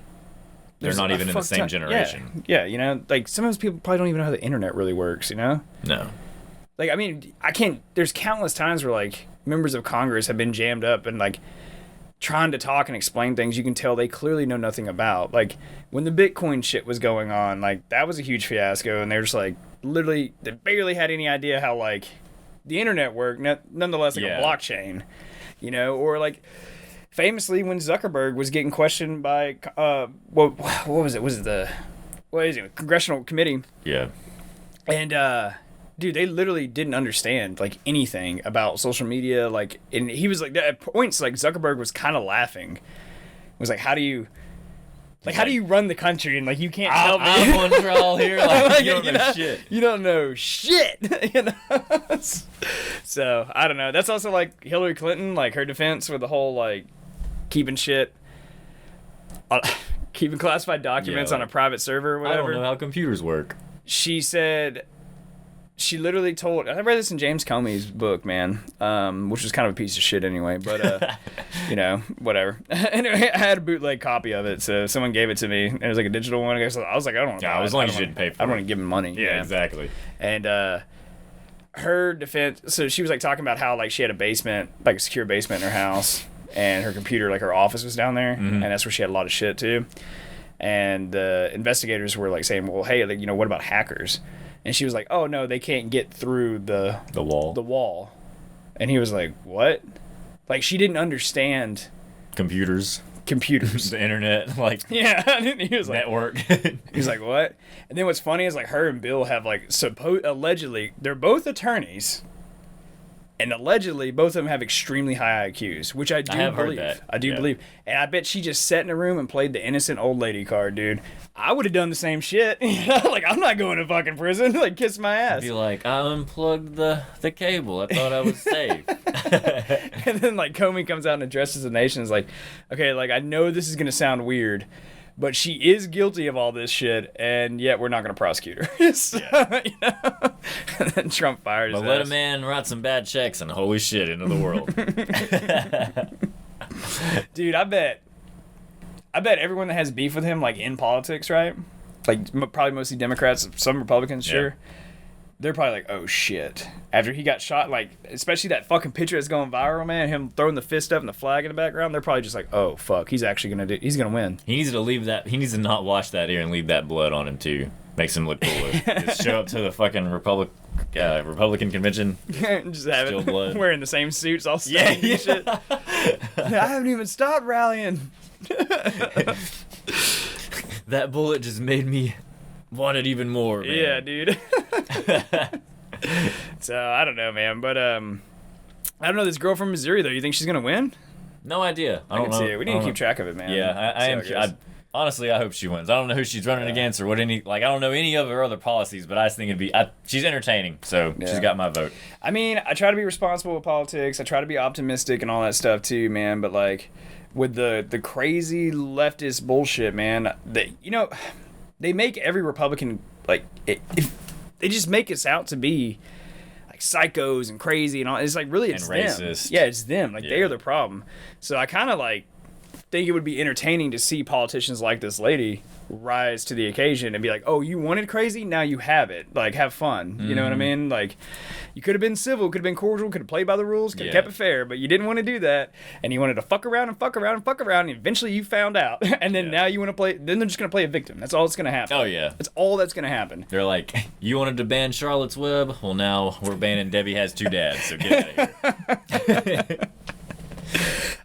there's not a even in the fuck same ton- generation. Yeah, you know, like sometimes people probably don't even know how the internet really works. You know. No. Like, I mean, there's countless times where, like, members of Congress have been jammed up and, like, trying to talk and explain things you can tell they clearly know nothing about. Like, when the Bitcoin shit was going on, like, that was a huge fiasco, and they're just, like, literally, they barely had any idea how, like, the internet worked, nonetheless, like, Yeah. a blockchain, you know? Or, like, famously, when Zuckerberg was getting questioned by what was it? Was it Congressional Committee? Yeah. And dude, they literally didn't understand like anything about social media. Like, and he was like, at points, like Zuckerberg was kind of laughing. It was like, how do you run the country? And like, you can't tell me. I'm on trial here. Like, you don't know shit. You don't know shit. You know. So I don't know. That's also like Hillary Clinton, like her defense with the whole like keeping keeping classified documents on a private server or whatever. I don't know how computers work. She said, she literally told, I read this in James Comey's book, man, which was kind of a piece of shit anyway, but, you know, whatever. Anyway, I had a bootleg copy of it, so someone gave it to me, and it was like a digital one. I was like, I don't want to buy it. As long as you didn't pay for it. I don't want to give him money. Yeah, exactly. And her defense, so she was like talking about how like she had a basement, like a secure basement in her house, and her computer, like her office was down there, and that's where she had a lot of shit too. And the investigators were like saying, well, hey, like, you know, what about hackers? And she was like, oh, no, they can't get through the wall. And he was like, what? Like, she didn't understand computers. The internet, like, yeah. He was like, network. He was like, what? And then what's funny is like her and Bill have like allegedly, they're both attorneys. And allegedly, both of them have extremely high IQs, which I do believe. I do believe. And I bet she just sat in a room and played the innocent old lady card, dude. I would have done the same shit. You know? Like, I'm not going to fucking prison. Like, kiss my ass. Be like, I unplugged the cable. I thought I was safe. And then, like, Comey comes out and addresses the nation. Is like, okay, like, I know this is going to sound weird, but she is guilty of all this shit, and yet we're not going to prosecute her. So, you know? And then Trump fires But let a man write some bad checks and holy shit into the world. Dude, I bet everyone that has beef with him, like in politics, right? Like probably mostly Democrats, some Republicans, sure. They're probably like, oh shit. After he got shot, like, especially that fucking picture that's going viral, man, him throwing the fist up and the flag in the background, they're probably just like, oh fuck, he's gonna win. He needs to not wash that ear and leave that blood on him too. Makes him look cooler. Just show up to the fucking Republican convention. Just have it blood. Wearing the same suits all stained and shit. I haven't even stopped rallying. That bullet just made me want it even more, man. Yeah, dude. So I don't know, man, but I don't know, this girl from Missouri though, you think she's gonna win? No idea. I don't know. See it. We need to keep track of it, man. Yeah, honestly, I hope she wins. I don't know who she's running against or I don't know any of her other policies, but I just think she's entertaining, so she's got my vote. I mean, I try to be responsible with politics. I try to be optimistic and all that stuff too, man, but like with the crazy leftist bullshit, man, they make every Republican they just make us out to be like psychos and crazy and all. It's like really it's them. Racist. Yeah, it's them. Like they are the problem. So I kind of like think it would be entertaining to see politicians like this lady rise to the occasion and be like, oh, you wanted crazy, now you have it, like have fun. You know what I mean? Like you could have been civil, could have been cordial, could have played by the rules, could have kept it fair, but you didn't want to do that, and you wanted to fuck around and eventually you found out. And then now you want to play, then they're just going to play a victim. That's all that's going to happen. Oh yeah, that's all that's going to happen. They're like, you wanted to ban Charlotte's Web, well now we're banning Debbie Has Two Dads, so get out of here.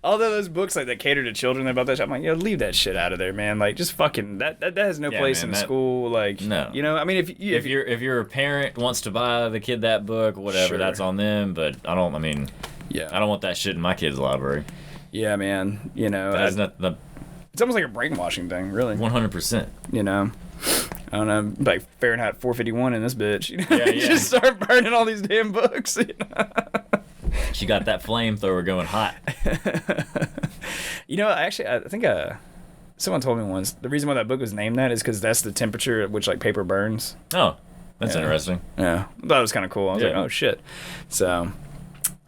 Although those books like that cater to children about that shit, I'm like, leave that shit out of there, man. Like, just fucking that has no place in school. Like, no, you know, I mean, if your parent wants to buy the kid that book, whatever, that's on them. But I don't want that shit in my kid's library. Yeah, man. You know, it's almost like a brainwashing thing, really. 100%. You know. I don't know, like Fahrenheit 451 in this bitch. You know? Yeah. Just start burning all these damn books. You know? She got that flamethrower going hot. You know, I think someone told me once the reason why that book was named that is because that's the temperature at which like paper burns. Oh, that's interesting. Yeah, I thought it was kind of cool. I was like, oh shit. So,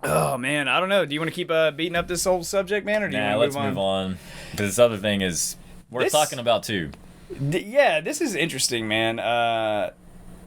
oh man, I don't know. Do you want to keep beating up this whole subject, man, or do you want to let's move on? Because this other thing is worth talking about too. Yeah, this is interesting, man.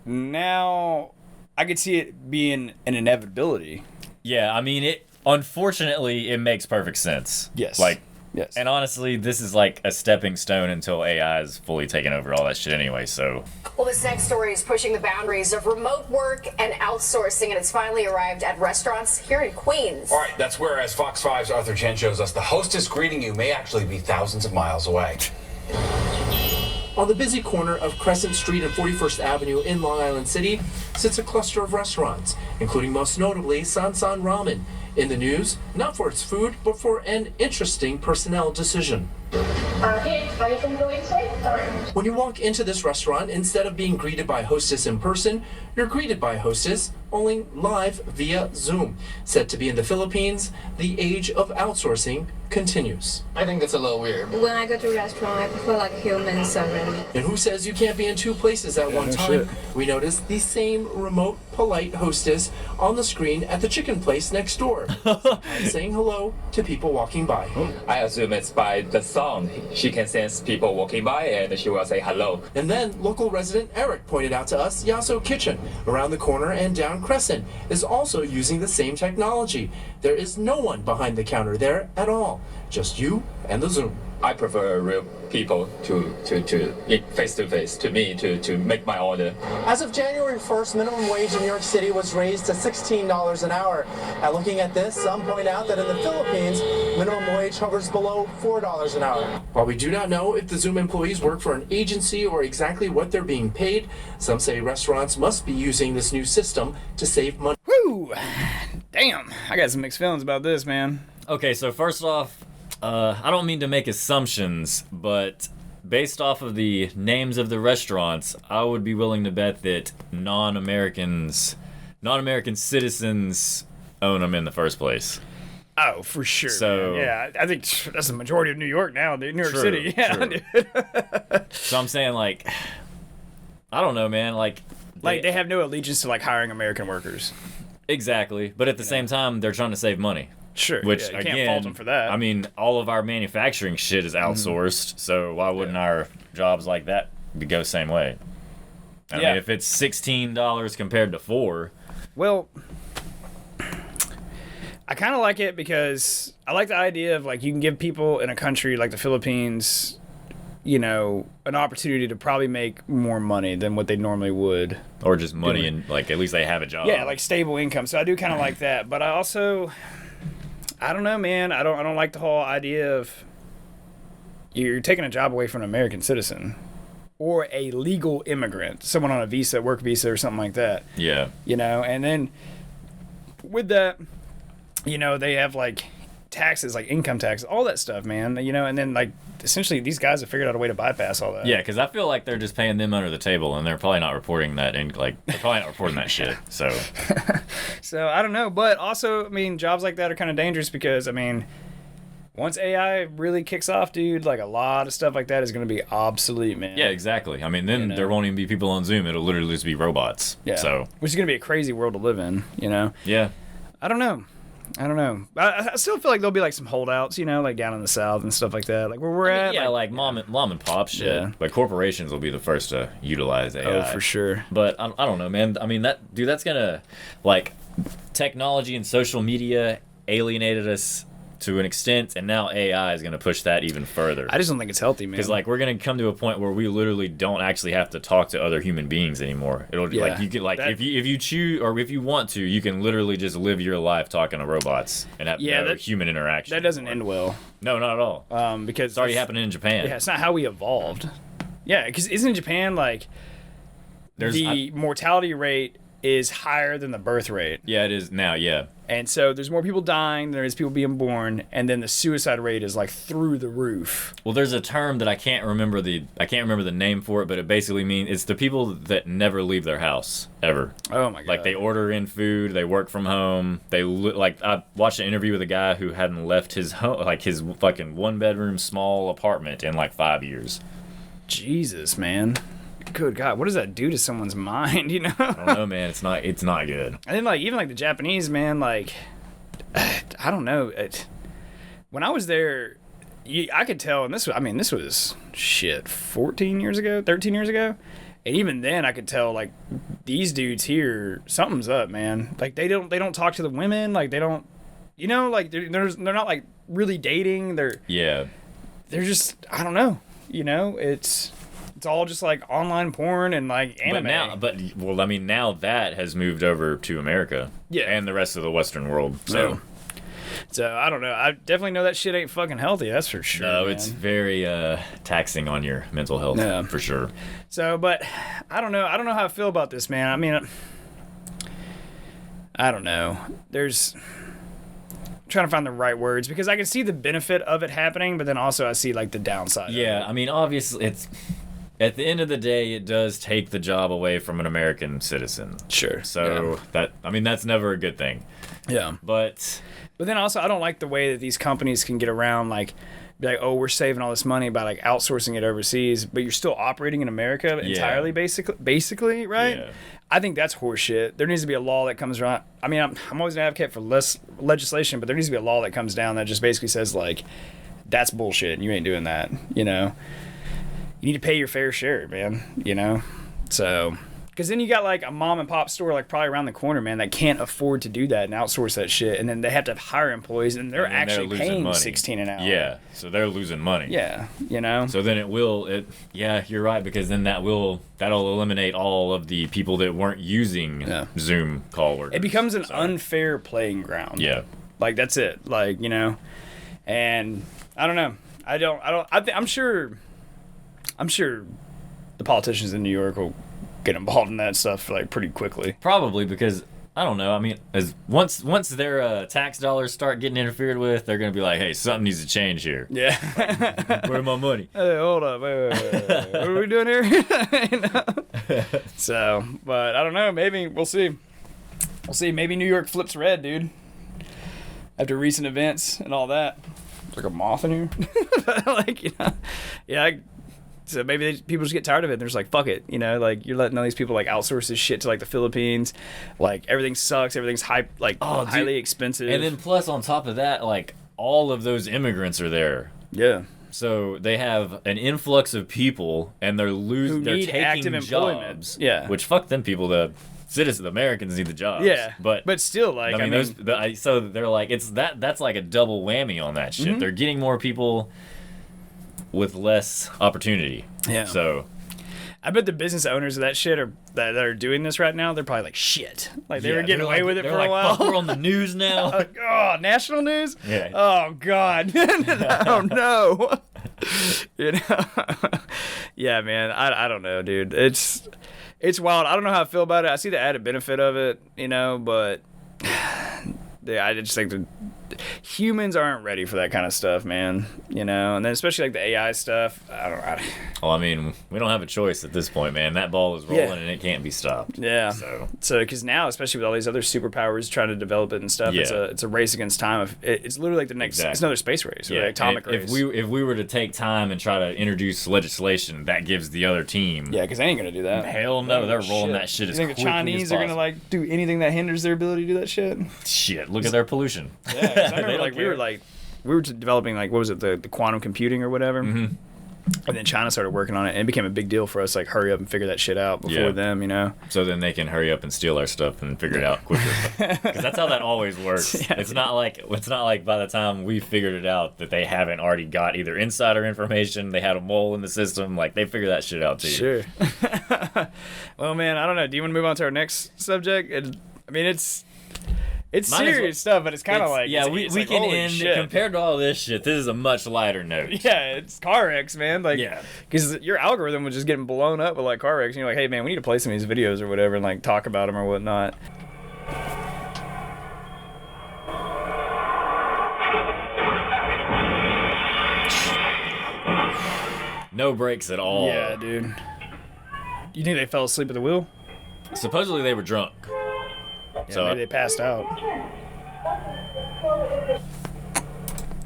Now I could see it being an inevitability. Yeah, I mean, unfortunately, it makes perfect sense. Yes. Like, Yes. And honestly, this is like a stepping stone until AI is fully taken over all that shit anyway, so. Well, this next story is pushing the boundaries of remote work and outsourcing, and it's finally arrived at restaurants here in Queens. All right, that's where, as Fox 5's Arthur Chen shows us, the hostess greeting you may actually be thousands of miles away. On the busy corner of Crescent Street and 41st Avenue in Long Island City sits a cluster of restaurants, including most notably San San Ramen. In the news, not for its food, but for an interesting personnel decision. When you walk into this restaurant, instead of being greeted by hostess in person, you're greeted by hostess only live via Zoom. Set to be in the Philippines, the age of outsourcing continues. I think that's a little weird. When I go to a restaurant, I prefer like human serving. And who says you can't be in two places at one time? We noticed the same remote, polite hostess on the screen at the chicken place next door, saying hello to people walking by. I assume it's by the sound. She can sense people walking by and she will say hello. And then local resident Eric pointed out to us Yasso Kitchen, around the corner and down Crescent, is also using the same technology. There is no one behind the counter there at all, just you and the Zoom. I prefer real people to face to face to me to make my order. As of January 1st, minimum wage in New York City was raised to $16 an hour. And looking at this, some point out that in the Philippines, minimum wage hovers below $4 an hour. While we do not know if the Zoom employees work for an agency or exactly what they're being paid, some say restaurants must be using this new system to save money. Woo! Damn, I got some mixed feelings about this, man. Okay, so first off, I don't mean to make assumptions, but based off of the names of the restaurants, I would be willing to bet that non-American citizens own them in the first place. Oh, for sure. So man. Yeah, I think that's the majority of New York now, dude. New York City. Yeah, true. dude. So I'm saying, like, I don't know, man. Like they have no allegiance to like hiring American workers. Exactly, but at the same time, they're trying to save money. Sure. Which yeah, you again, can't fault them for that. I mean, all of our manufacturing shit is outsourced, so why wouldn't our jobs like that go the same way? I mean, if it's $16 compared to $4. Well, I kind of like it because I like the idea of like you can give people in a country like the Philippines, you know, an opportunity to probably make more money than what they normally would. Or just money and like at least they have a job. Yeah, like stable income. So I do kind of like that, but I also, I don't know, man. I don't like the whole idea of you're taking a job away from an American citizen or a legal immigrant, someone on a visa, work visa or something like that. Yeah. You know, and then with that, you know, they have like taxes, like income tax, all that stuff, man. You know, and then like essentially these guys have figured out a way to bypass all that. Yeah, because I feel like they're just paying them under the table, and they're probably not reporting that in like they're probably not reporting that shit. So, so I don't know, but also I mean, jobs like that are kind of dangerous because I mean, once AI really kicks off, dude, like a lot of stuff like that is going to be obsolete, man. Yeah, exactly. I mean, then there won't even be people on Zoom. It'll literally just be robots. Yeah. So, which is going to be a crazy world to live in, you know? Yeah. I don't know. I still feel like there'll be like some holdouts, you know, like down in the South and stuff like that, like where we're at. Yeah, like mom and pop shit. Yeah. But corporations will be the first to utilize AI. Oh, for sure. But I don't know, man. I mean, that's gonna like technology and social media alienated us to an extent, and now AI is going to push that even further. I just don't think it's healthy, man. Because like we're going to come to a point where we literally don't actually have to talk to other human beings anymore. It'll like you can like if you choose or if you want to, you can literally just live your life talking to robots and have no human interaction. That doesn't end well. No, not at all. Because it's already happening in Japan. Yeah, it's not how we evolved. Yeah, because isn't Japan like the mortality rate is higher than the birth rate? Yeah, it is now. Yeah. And so there's more people dying than there is people being born, and then the suicide rate is like through the roof. Well, there's a term that I can't remember the name for it, but it basically means it's the people that never leave their house ever. Oh my god! Like they order in food, they work from home. I watched an interview with a guy who hadn't left his home, like his fucking 1-bedroom small apartment in like 5 years. Jesus, man. Good God, what does that do to someone's mind, you know? I don't know, man. It's not good. And then, like, even, like, the Japanese, man, like, I don't know. When I was there, I could tell, and this was, 13 years ago? And even then, I could tell, like, these dudes here, something's up, man. Like, they don't talk to the women, like, they don't, you know, like, they're not, like, really dating. They're just, I don't know. You know, it's all just like online porn and like anime. Now that has moved over to America. Yeah. And the rest of the Western world. So I don't know. I definitely know that shit ain't fucking healthy. That's for sure. No, man. It's very taxing on your mental health for sure. So, but I don't know. I don't know how I feel about this, man. I mean, I don't know. I'm trying to find the right words because I can see the benefit of it happening, but then also I see like the downside. Yeah, I mean, obviously it's at the end of the day, it does take the job away from an American citizen. Sure. So that's never a good thing. Yeah. But then also I don't like the way that these companies can get around be like, oh, we're saving all this money by like outsourcing it overseas, but you're still operating in America entirely, basically, right? Yeah. I think that's horseshit. There needs to be a law that comes around. I mean, I'm always an advocate for less legislation, but there needs to be a law that comes down that just basically says like, that's bullshit. You ain't doing that. You know, you need to pay your fair share, man. You know, so. Because then you got like a mom and pop store like probably around the corner, man, that can't afford to do that and outsource that shit, and then they have to hire employees, and they're actually paying money. $16 an hour. Yeah, so they're losing money. Yeah, you know. So then you're right, because then that'll eliminate all of the people that weren't using Zoom call workers. It becomes an unfair playing ground. Yeah, like that's it. Like, you know, and I don't know. I'm sure the politicians in New York will get involved in that stuff like pretty quickly. Probably, because I don't know. I mean, once their tax dollars start getting interfered with, they're gonna be like, "Hey, something needs to change here." Yeah. Where's my money? Hey, hold up. Wait. What are we doing here? You know? So, but I don't know. Maybe we'll see. Maybe New York flips red, dude. After recent events and all that. There's like a moth in here. Like, you know. Yeah. So maybe people just get tired of it. They're just like, fuck it. You know, like, you're letting all these people like outsource this shit to like the Philippines. Like, everything sucks. Everything's highly expensive. And then plus on top of that, like, all of those immigrants are there. Yeah. So they have an influx of people, and they're taking active jobs. Yeah. Which, fuck them people. The citizens, Americans need the jobs. Yeah. But still, like, so they're like, that's like a double whammy on that shit. Mm-hmm. They're getting more people with less opportunity. Yeah. So I bet the business owners of that shit that are doing this right now, they're probably like, shit. Like, they were getting away with it for a while. Fuck, we're on the news now. Oh, national news? Yeah. Oh, God. Oh, no. You know? Yeah, man. I don't know, dude. It's wild. I don't know how I feel about it. I see the added benefit of it, you know, but I just think that humans aren't ready for that kind of stuff, man. You know, and then especially like the AI stuff. Well, I mean, we don't have a choice at this point, man. That ball is rolling and it can't be stopped. Yeah. So because now, especially with all these other superpowers trying to develop it and stuff, it's a race against time. It's literally like the next. Exactly. It's another space race, or atomic race. If we were to take time and try to introduce legislation, that gives the other team. Yeah, because they ain't gonna do that. Hell no, they're rolling that shit as quickly as possible. You think the Chinese are gonna like do anything that hinders their ability to do that shit? Shit, look at their pollution. Yeah. I remember we were developing what was it, the quantum computing or whatever. Mm-hmm. And then China started working on it, and it became a big deal for us, like, hurry up and figure that shit out before them, you know? So then they can hurry up and steal our stuff and figure it out quicker. Because that's how that always works. Yeah, it's not like by the time we figured it out that they haven't already got either insider information, they had a mole in the system, like, they figure that shit out too. Sure. Well, man, I don't know. Do you want to move on to our next subject? I mean, it's serious stuff, but it's kind of like... Yeah, we can end... Shit. Compared to all this shit, this is a much lighter note. Yeah, it's car wrecks, man. Like, because your algorithm was just getting blown up with, like, car wrecks, and you're like, hey, man, we need to play some of these videos or whatever and, like, talk about them or whatnot. No brakes at all. Yeah, dude. You think they fell asleep at the wheel? Supposedly they were drunk. Yeah, so maybe they passed out.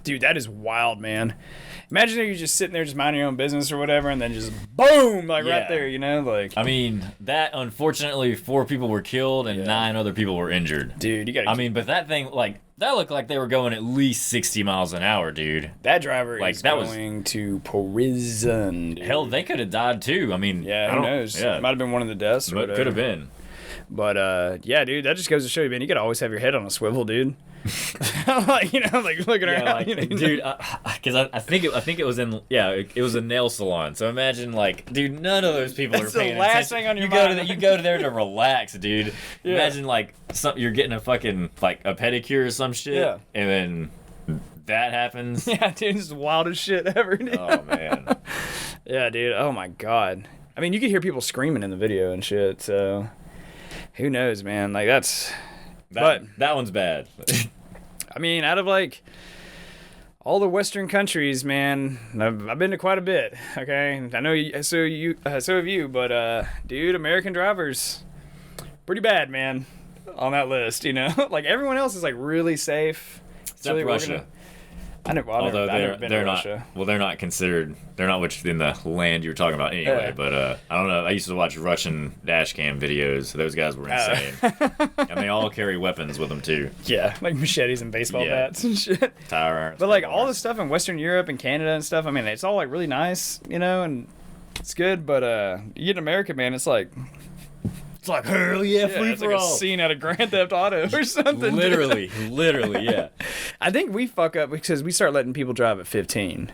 Dude, that is wild, man. Imagine if you're just sitting there just minding your own business or whatever, and then just boom, like right there, you know? Like, I mean, that, unfortunately, 4 people were killed and 9 other people were injured. Dude, you gotta... I mean, but that thing, like, that looked like they were going at least 60 miles an hour, dude. That driver is going to prison, dude. Hell, they could have died, too. I mean... Yeah, who knows? Yeah. It might have been one of the deaths or whatever. Could have been. But yeah, dude, that just goes to show you, man, you gotta always have your head on a swivel, dude. Like, you know, like looking around, like, you know, dude. Because I think it was in it was a nail salon. So imagine like, dude, none of those people That's are paying the last attention. thing on your You mind. go to there to relax, dude. Yeah. Imagine like you're getting a fucking like a pedicure or some shit, Yeah. and then that happens. Yeah, dude, it's the wildest shit ever, dude. Oh man. Yeah, dude. Oh my god. I mean, you could hear people screaming in the video and shit. So who knows, man? Like that one's bad. I mean, out of like all the Western countries, man, I've been to quite a bit. Okay, I know so have you, but dude, American drivers, pretty bad, man, on that list. You know, like everyone else is like really safe. Except really Russia. Although Although I've never been to they're not Russia. well, they're not considered. They're not in the land you were talking about anyway. Yeah. But I don't know. I used to watch Russian dash cam videos. Those guys were insane, and they all carry weapons with them too. Yeah, like machetes and baseball Yeah. bats and shit. Tire irons. But like all the stuff in Western Europe and Canada and stuff, I mean, it's all like really nice, you know, and it's good. But you get in America, man, it's like hell yeah, free it's for like all. a scene out of Grand Theft Auto or something. Literally, yeah. I think we fuck up because we start letting people drive at 15.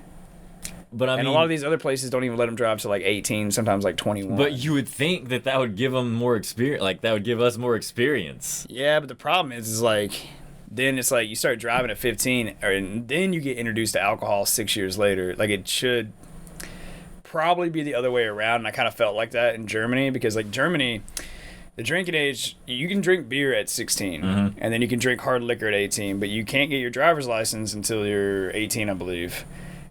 But I mean, and a lot of these other places don't even let them drive to like 18, sometimes like 21. But you would think that would give them more experience. Like that would give us more experience. Yeah, but the problem is like, then it's like you start driving at 15, and then you get introduced to alcohol 6 years later. Like it should probably be the other way around. And I kind of felt like that in Germany because like Germany, the drinking age, you can drink beer at 16, and then you can drink hard liquor at 18, but you can't get your driver's license until you're 18, I believe.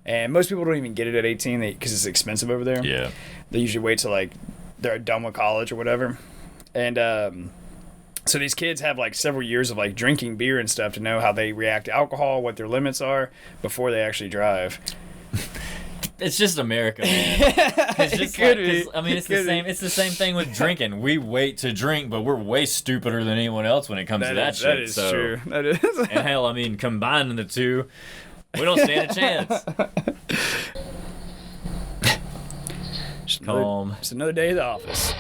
And most people don't even get it at 18 because it's expensive over there. Yeah. They usually wait till like they're done with college or whatever. And so these kids have like several years of like drinking beer and stuff to know how they react to alcohol, what their limits are before they actually drive. It's just America, man. It's just I mean, it's the same. It's the same thing with drinking. We wait to drink, but we're way stupider than anyone else when it comes to that shit. That is true. That is. And hell, I mean, combining the two, we don't stand a chance. Calm. It's another day at the office.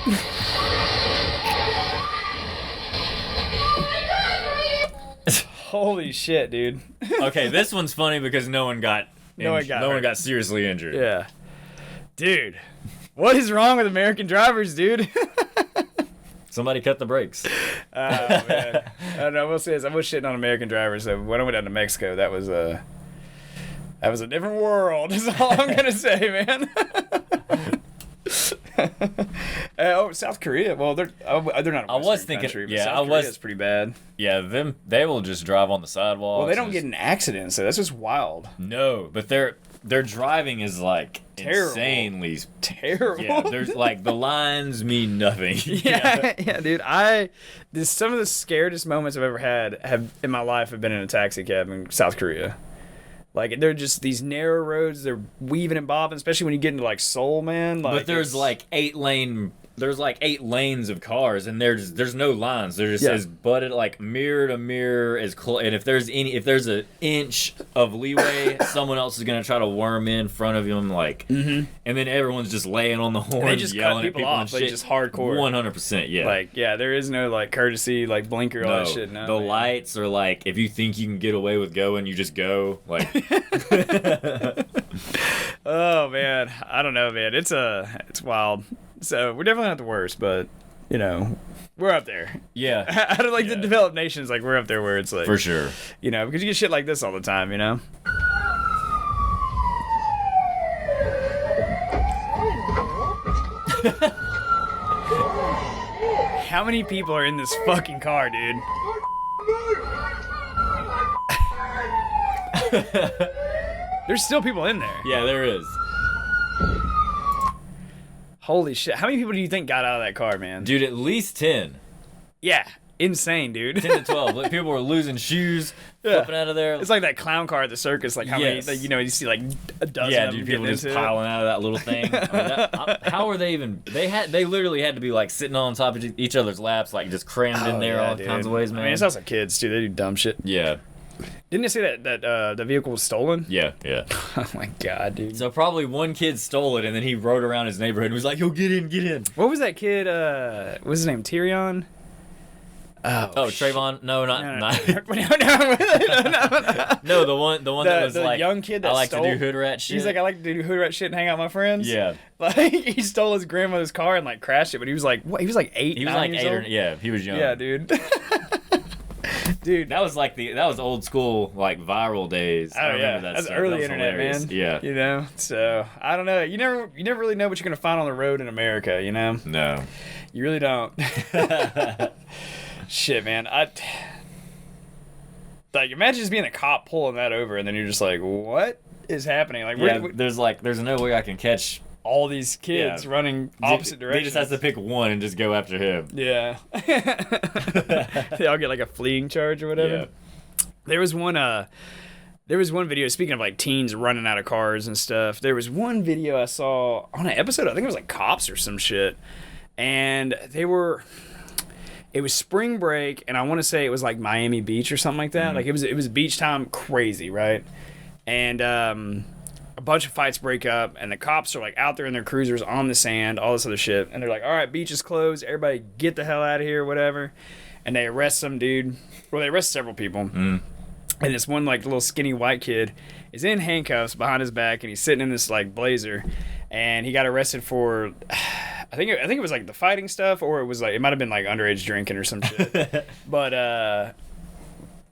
Holy shit, dude. Okay, this one's funny because no one got seriously injured. Yeah. Dude, what is wrong with American drivers, dude? Somebody cut the brakes. Oh, man. I don't know. I will say this. I was shitting on American drivers. So when I went down to Mexico, that was a different world. Is all I'm going to say, man. South Korea. Well, they're not. I was thinking. Country, but Yeah, South Korea's pretty bad. Yeah, they will just drive on the sidewalk. Well, they don't get in accidents, so that's just wild. No, but their driving is like terrible. Insanely terrible. Yeah, there's like the lines mean nothing. Yeah, dude. Some of the scariest moments I've ever had in my life have been in a taxi cab in South Korea. Like, they're just these narrow roads. They're weaving and bobbing, especially when you get into, like, Seoul, man. Like, but there's, like, 8 lanes of cars, and there's no lines. They're just as butted, like, mirror to mirror, as close. And if there's an inch of leeway, someone else is going to try to worm in front of them, like, and then everyone's just laying on the horn, they just yelling cut people at people off. and Like, shit. just hardcore. 100%, yeah. Like, yeah, there is no, like, courtesy, like, blinker, all that shit. No, the lights are like, if you think you can get away with going, you just go. Like, oh man, I don't know, man. It's wild. So we're definitely not the worst, but you know, we're up there. Yeah. Out of like the developed nations, like we're up there where it's like for sure. You know, because you get shit like this all the time. You know. How many people are in this fucking car, dude? There's still people in there. Yeah, there is. Holy shit. How many people do you think got out of that car, man? Dude, at least 10. Yeah. Insane, dude. 10 to 12. Like, people were losing shoes, flipping out of there. It's like that clown car at the circus. Like, how many, like, you know, you see like a dozen of them dude, people getting just into piling out of that little thing. I mean, how are they even... They literally had to be, like, sitting on top of each other's laps, like, just crammed in there all kinds of ways, man. I mean, it's also kids, too. They do dumb shit. Yeah. Didn't they say that the vehicle was stolen? Yeah. Oh, my God, dude. So probably one kid stole it, and then he rode around his neighborhood and was like, yo, get in. What was that kid, what was his name, Tyrion? Trayvon? No, not. No. No, the one that was the like young kid that I like stole, to do hood rat shit. He's like, I like to do hood rat shit and hang out with my friends. Yeah. Like he stole his grandmother's car and like crashed it, but he was like, what? He was like 8. He was like 8 or yeah, he was young. Yeah, dude. Dude, that was old school like viral days. I remember that. That's stuff. early that was internet, hilarious. man. Yeah. You know, so I don't know. You never really know what you're gonna find on the road in America. You know. No. You really don't. Shit, man. Like imagine just being a cop pulling that over, and then you're just like, what is happening? Like, there's no way I can catch all these kids running opposite directions. They just have to pick one and just go after him. Yeah. They all get like a fleeing charge or whatever. Yeah. There was one video, speaking of like teens running out of cars and stuff, there was one video I saw on an episode, I think it was like Cops or some shit, and it was spring break, and I want to say it was like Miami Beach or something like that. Mm-hmm. Like it was beach time crazy, right? And a bunch of fights break up, and the cops are like out there in their cruisers on the sand, all this other shit, and they're like, all right, beach is closed, everybody get the hell out of here, whatever. And they arrest some dude. Well, they arrest several people. And this one like little skinny white kid is in handcuffs behind his back, and he's sitting in this like blazer, and he got arrested for I think it was like the fighting stuff, or it was like it might have been like underage drinking or some shit. But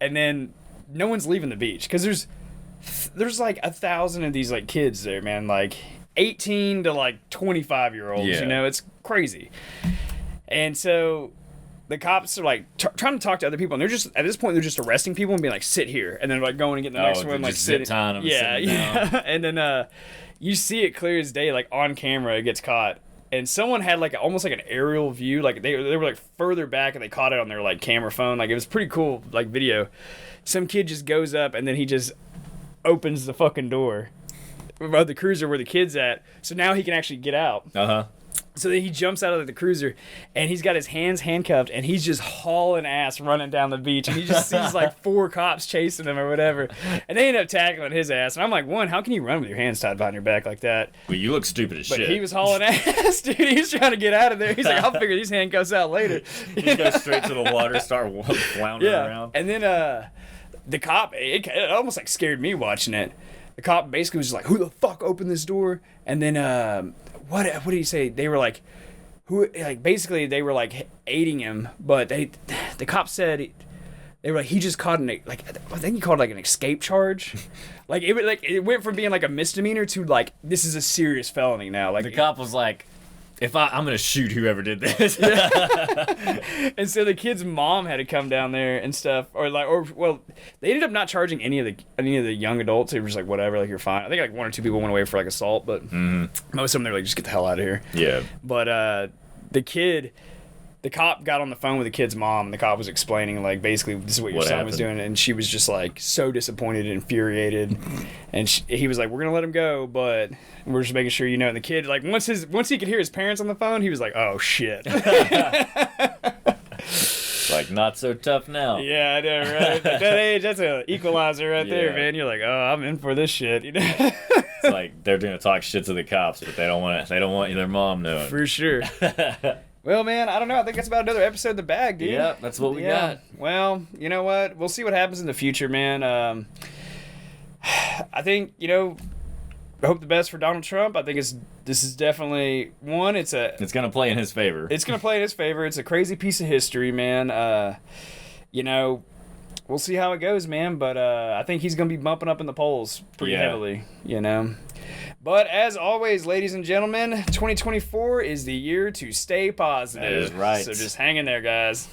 and then no one's leaving the beach because there's like 1,000 of these like kids there, man, like 18 to like 25-year-olds. You know, it's crazy. And so the cops are like trying to talk to other people, and they're just at this point they're just arresting people and being like, sit here, and then like going and getting the next one, like sitting. Yeah. And then you see it clear as day, like on camera, it gets caught. And someone had like almost like an aerial view, like they were like further back, and they caught it on their like camera phone. Like it was pretty cool, like video. Some kid just goes up, and then he just opens the fucking door of the cruiser where the kid's at, so now he can actually get out. So then he jumps out of the cruiser, and he's got his hands handcuffed, and he's just hauling ass running down the beach, and he just sees like 4 cops chasing him or whatever, and they end up tackling his ass. And I'm like, one, how can you run with your hands tied behind your back like that? Well, you look stupid as shit. But he was hauling ass, dude. He was trying to get out of there. He's like, I'll figure these handcuffs out later. He just goes straight to the water, start floundering around. And then the cop, it almost like scared me watching it. The cop basically was just like, who the fuck opened this door? And then what did he say? They were like, basically they were like aiding him, but the cop said they were like, he just caught I think he called it like an escape charge. it went from being like a misdemeanor to like, this is a serious felony now. Like the cop was like, I'm gonna shoot whoever did this. And so the kid's mom had to come down there and stuff, or they ended up not charging any of the young adults. They were just like, whatever, like you're fine. I think like 1 or 2 people went away for like assault, but most of them, they were like, just get the hell out of here. Yeah. But the cop got on the phone with the kid's mom, and the cop was explaining, like, basically, this is what your son was doing, and she was just, like, so disappointed and infuriated, and he was like, we're gonna let him go, but we're just making sure you know. And the kid, like, once he could hear his parents on the phone, he was like, oh, shit. Like, not so tough now. Yeah, I know, right? At that age, that's an equalizer right there, man. You're like, oh, I'm in for this shit, you know? It's like, they're gonna talk shit to the cops, but they don't want their mom knowing. For sure. Well, man, I don't know. I think that's about another episode of The Bag, dude. Yeah, that's what we got. Well, you know what? We'll see what happens in the future, man. I think, I hope the best for Donald Trump. I think this is definitely one. It's gonna play in his favor. It's gonna play in his favor. It's a crazy piece of history, man. We'll see how it goes, man. But I think he's gonna be bumping up in the polls pretty heavily, But as always, ladies and gentlemen, 2024 is the year to stay positive. That is right. So just hang in there, guys.